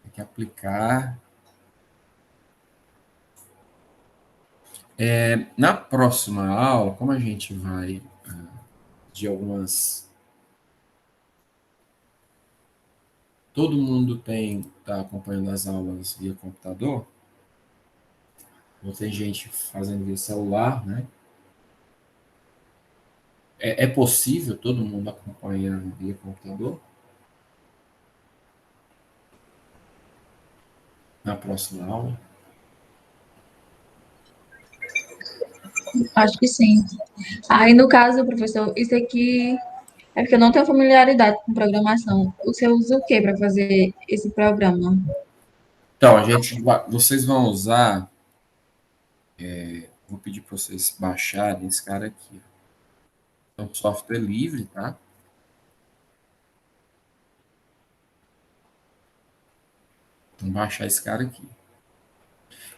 Tem que aplicar. Na próxima aula, como a gente vai de algumas. Todo mundo está acompanhando as aulas via computador, ou tem gente fazendo via celular, né? É possível todo mundo acompanhar via computador? Na próxima aula? Acho que sim. Aí, no caso, professor, isso aqui é porque eu não tenho familiaridade com programação. Você usa o que para fazer esse programa? Então, vocês vão usar. Vou pedir para vocês baixarem esse cara aqui. É um software livre, tá? Então, baixar esse cara aqui.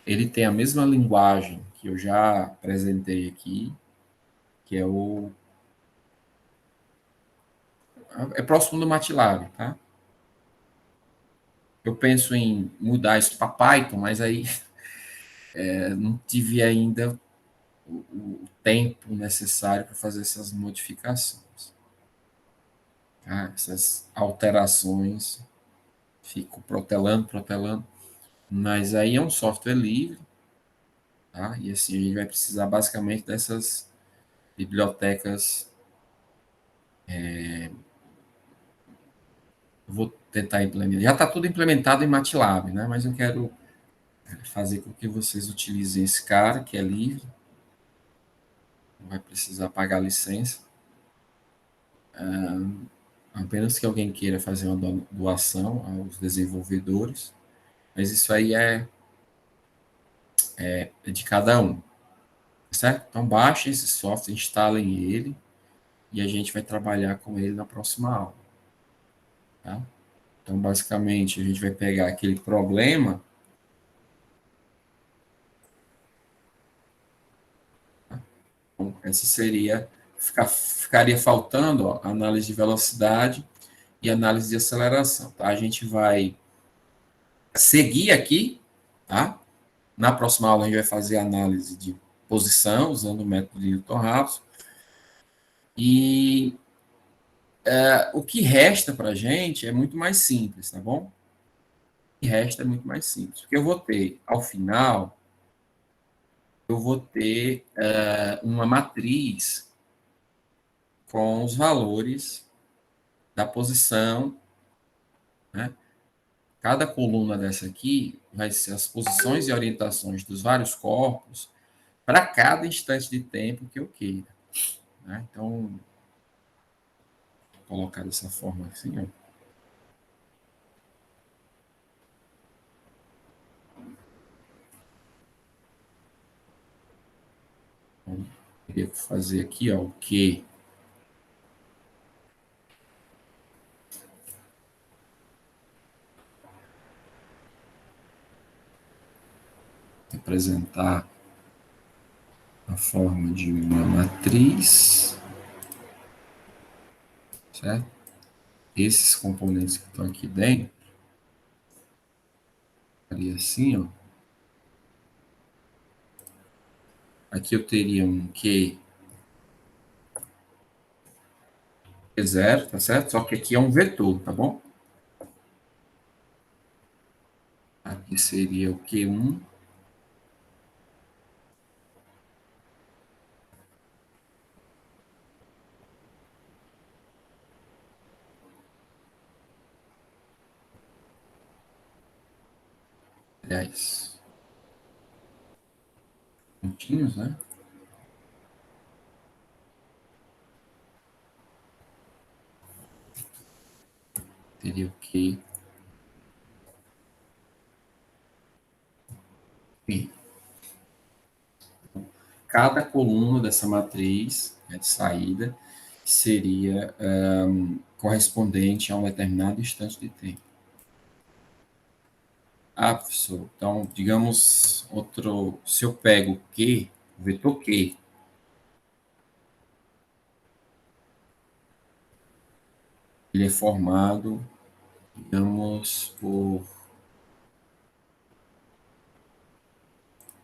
Ele tem a mesma linguagem que eu já apresentei aqui, que é próximo do MATLAB, tá? Eu penso em mudar isso para Python, mas aí não tive ainda o tempo necessário para fazer essas modificações. Tá? Essas alterações, fico protelando, mas aí é um software livre, tá? E assim a gente vai precisar basicamente dessas bibliotecas. Eu vou tentar implementar. Já está tudo implementado em MATLAB, né? Mas eu quero fazer com que vocês utilizem esse cara, que é livre, não vai precisar pagar licença. Apenas que alguém queira fazer uma doação aos desenvolvedores, mas isso aí é de cada um, certo? Então baixem esse software, instalem ele e a gente vai trabalhar com ele na próxima aula, tá? Então basicamente a gente vai pegar aquele problema, então, essa ficaria faltando ó, análise de velocidade e análise de aceleração, tá? A gente vai seguir aqui, tá? Na próxima aula a gente vai fazer análise de posição usando o método de Newton-Raphson. E o que resta para a gente é muito mais simples, tá bom? O que resta é muito mais simples, porque eu vou ter, ao final, eu vou ter uma matriz com os valores da posição, né? Cada coluna dessa aqui vai ser as posições e orientações dos vários corpos para cada instante de tempo que eu queira, né? Então, vou colocar dessa forma assim, ó. Então, teria que fazer aqui, ó, o Q representar a forma de uma matriz, certo? Esses componentes que estão aqui dentro, ali assim, ó. Aqui eu teria um Q zero, tá certo? Só que aqui é um vetor, tá bom? Aqui seria o Q1. Aliás, pontinhos, né? Teria o Q. cada coluna dessa matriz, né, de saída seria correspondente a um determinado instante de tempo. Ah, professor, então, digamos, se eu pego Q, o vetor Q, ele é formado, digamos, por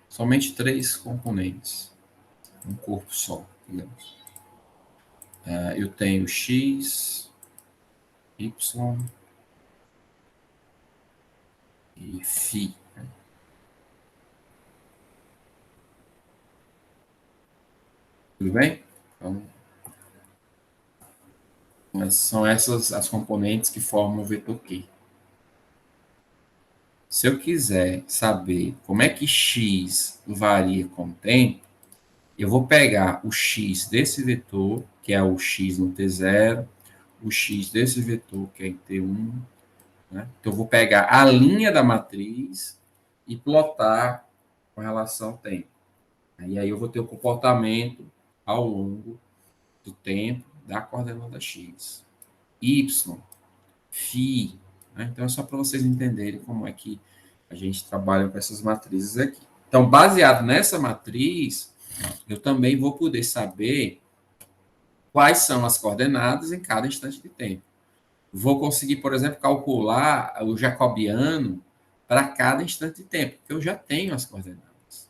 somente 3 componentes, um corpo só, digamos. Eu tenho X, Y e Φ. Tudo bem? Então, são essas as componentes que formam o vetor Q. Se eu quiser saber como é que X varia com o tempo, eu vou pegar o X desse vetor, que é o X no T0, o X desse vetor, que é em T1. Né? Então, eu vou pegar a linha da matriz e plotar com relação ao tempo. E aí eu vou ter o comportamento ao longo do tempo da coordenada X. Y, Φ. Né? Então, é só para vocês entenderem como é que a gente trabalha com essas matrizes aqui. Então, baseado nessa matriz, eu também vou poder saber quais são as coordenadas em cada instante de tempo. Vou conseguir, por exemplo, calcular o jacobiano para cada instante de tempo, porque eu já tenho as coordenadas.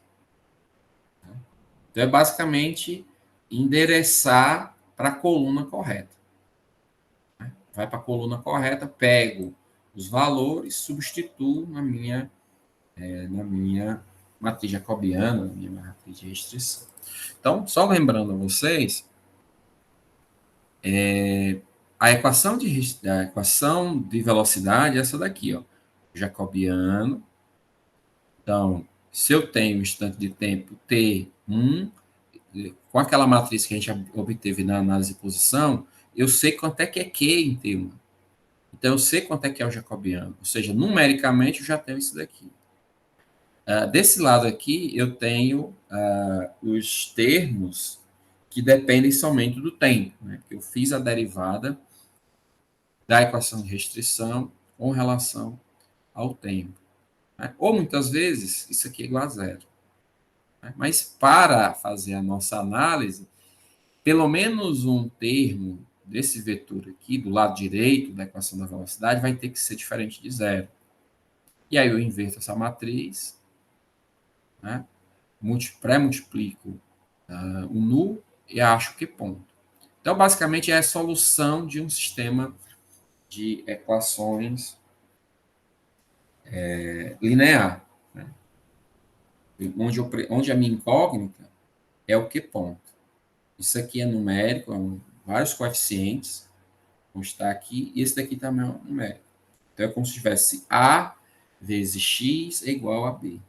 Então, é basicamente endereçar para a coluna correta. Vai para a coluna correta, pego os valores, substituo na minha matriz jacobiana, na minha matriz de restrição. Então, só lembrando a vocês, a equação de velocidade é essa daqui, ó, jacobiano. Então, se eu tenho um instante de tempo T1, com aquela matriz que a gente obteve na análise de posição, eu sei quanto é que é Q em T1. Então, eu sei quanto é que é o jacobiano. Ou seja, numericamente, eu já tenho isso daqui. Desse lado aqui, eu tenho os termos que dependem somente do tempo. Né? Eu fiz a derivada da equação de restrição com relação ao tempo. Né? Ou, muitas vezes, isso aqui é igual a zero. Né? Mas, para fazer a nossa análise, pelo menos um termo desse vetor aqui, do lado direito da equação da velocidade, vai ter que ser diferente de zero. E aí eu inverto essa matriz, né? Pré-multiplico o nu e acho que ponto. Então, basicamente, é a solução de um sistema de equações linear, né? Onde a minha incógnita é o que ponto. Isso aqui é numérico, vários coeficientes, como está aqui, e esse daqui também é numérico. Então, é como se tivesse A vezes X é igual a B.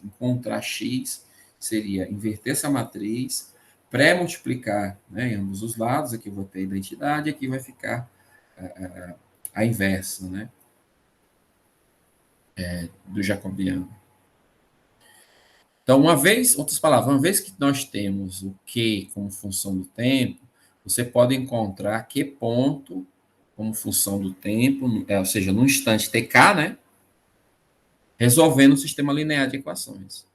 Encontrar X seria inverter essa matriz, pré-multiplicar, né, em ambos os lados, aqui eu vou ter a identidade, aqui vai ficar a inversa, né, do jacobiano. Então, outras palavras, uma vez que nós temos o Q como função do tempo, você pode encontrar Q ponto como função do tempo, ou seja, no instante TK, né, resolvendo o sistema linear de equações.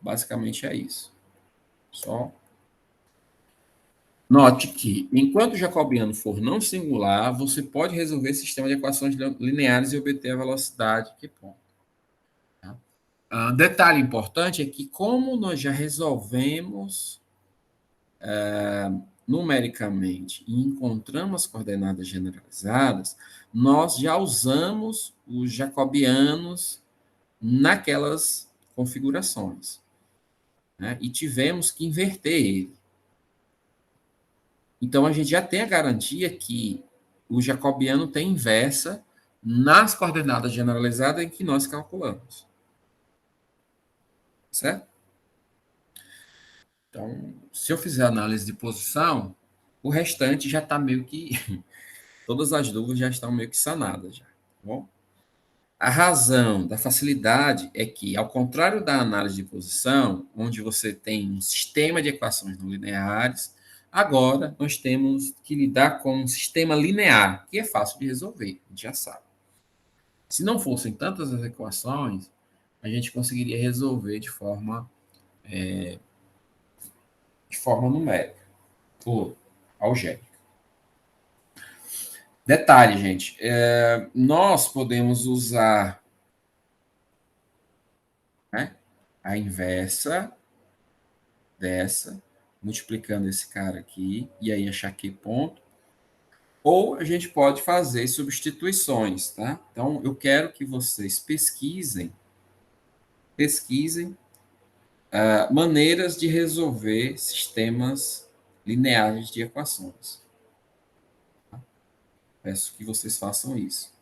Basicamente é isso. Só note que, enquanto o jacobiano for não singular, você pode resolver esse sistema de equações lineares e obter a velocidade que ponto. Detalhe importante é que, como nós já resolvemos numericamente e encontramos as coordenadas generalizadas, nós já usamos os jacobianos naquelas configurações, né? E tivemos que inverter ele. Então, a gente já tem a garantia que o jacobiano tem inversa nas coordenadas generalizadas em que nós calculamos. Certo? Então, se eu fizer análise de posição, o restante já está meio que... Todas as dúvidas já estão meio que sanadas. Já, tá bom? A razão da facilidade é que, ao contrário da análise de posição, onde você tem um sistema de equações não lineares, agora nós temos que lidar com um sistema linear, que é fácil de resolver, a gente já sabe. Se não fossem tantas as equações, a gente conseguiria resolver de forma numérica, ou algébrica. Detalhe, gente, nós podemos usar, né, a inversa dessa, multiplicando esse cara aqui, e aí achar que ponto. Ou a gente pode fazer substituições, tá? Então, eu quero que vocês pesquisem maneiras de resolver sistemas lineares de equações. Tá? Peço que vocês façam isso.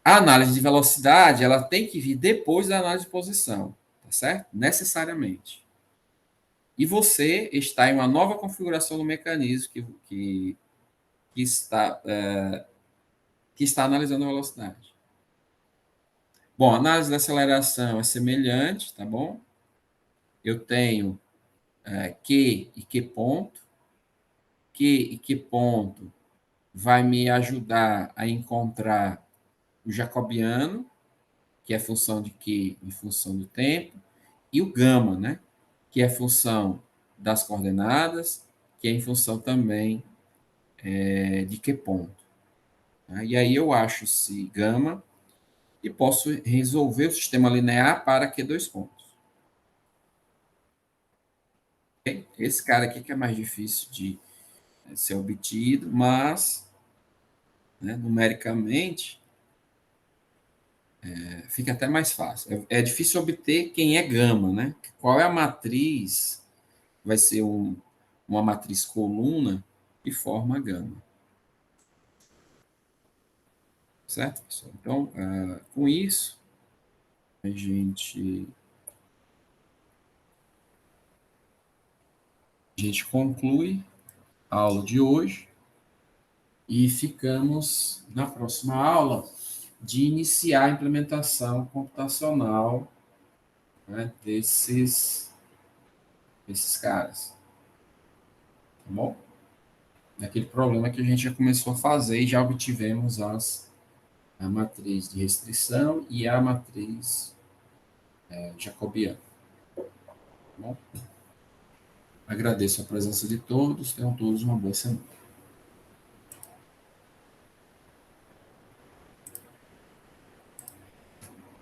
A análise de velocidade, ela tem que vir depois da análise de posição, tá certo? Necessariamente. E você está em uma nova configuração do mecanismo que está, que está analisando a velocidade. Bom, a análise da aceleração é semelhante, tá bom? Eu tenho Q e Q ponto. Q e Q ponto vai me ajudar a encontrar o jacobiano, que é função de Q em função do tempo, e o gama, né? Que é função das coordenadas, que é em função também de Q ponto. Tá? E aí eu acho esse gama e posso resolver o sistema linear para Q dois pontos. Okay? Esse cara aqui que é mais difícil de ser obtido, mas, né, numericamente, fica até mais fácil. É difícil obter quem é gama, né? Qual é a matriz? Vai ser uma matriz coluna que forma gama. Certo, pessoal? Então, com isso, a gente conclui a aula de hoje e ficamos na próxima aula de iniciar a implementação computacional, né, desses caras. Tá bom? Daquele problema que a gente já começou a fazer e já obtivemos a matriz de restrição e a matriz jacobiana. Tá bom? Agradeço a presença de todos, tenham todos uma boa semana.